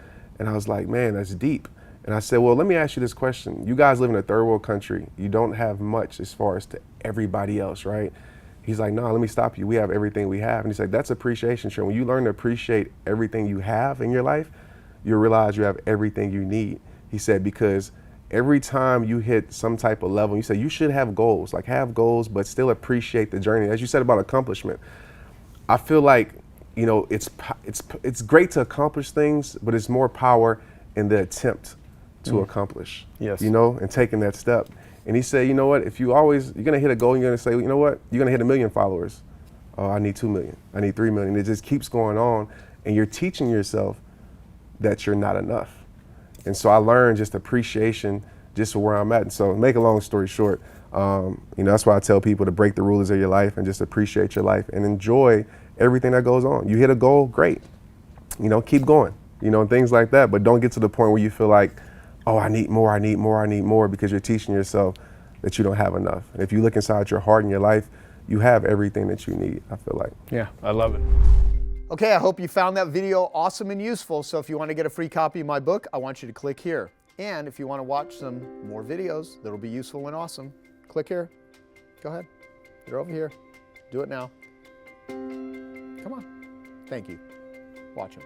And I was like, "Man, that's deep." And I said, "Well, let me ask you this question. You guys live in a third world country. You don't have much as far as to everybody else, right?" He's like, "No, let me stop you. We have everything we have." And he's like, "That's appreciation, Trent. When you learn to appreciate everything you have in your life, you'll realize you have everything you need." He said, because every time you hit some type of level, you say you should have goals, but still appreciate the journey. As you said about accomplishment, I feel like, it's great to accomplish things, but it's more power in the attempt to accomplish, Yes. and taking that step. And he said, "You know what, if you're going to hit a goal, you're going to say, you know what, you're going to hit 1 million followers. Oh, I need 2 million. I need 3 million. It just keeps going on. And you're teaching yourself that you're not enough." And so I learned just appreciation just for where I'm at. And so to make a long story short, that's why I tell people to break the rules of your life and just appreciate your life and enjoy everything that goes on. You hit a goal, great. Keep going, and things like that. But don't get to the point where you feel like, "Oh, I need more, I need more, I need more," because you're teaching yourself that you don't have enough. And if you look inside your heart and your life, you have everything that you need, I feel like. Yeah, I love it. Okay, I hope you found that video awesome and useful. So if you want to get a free copy of my book, I want you to click here. And if you want to watch some more videos that'll be useful and awesome, click here. Go ahead. They're over here. Do it now. Come on. Thank you. Watch them.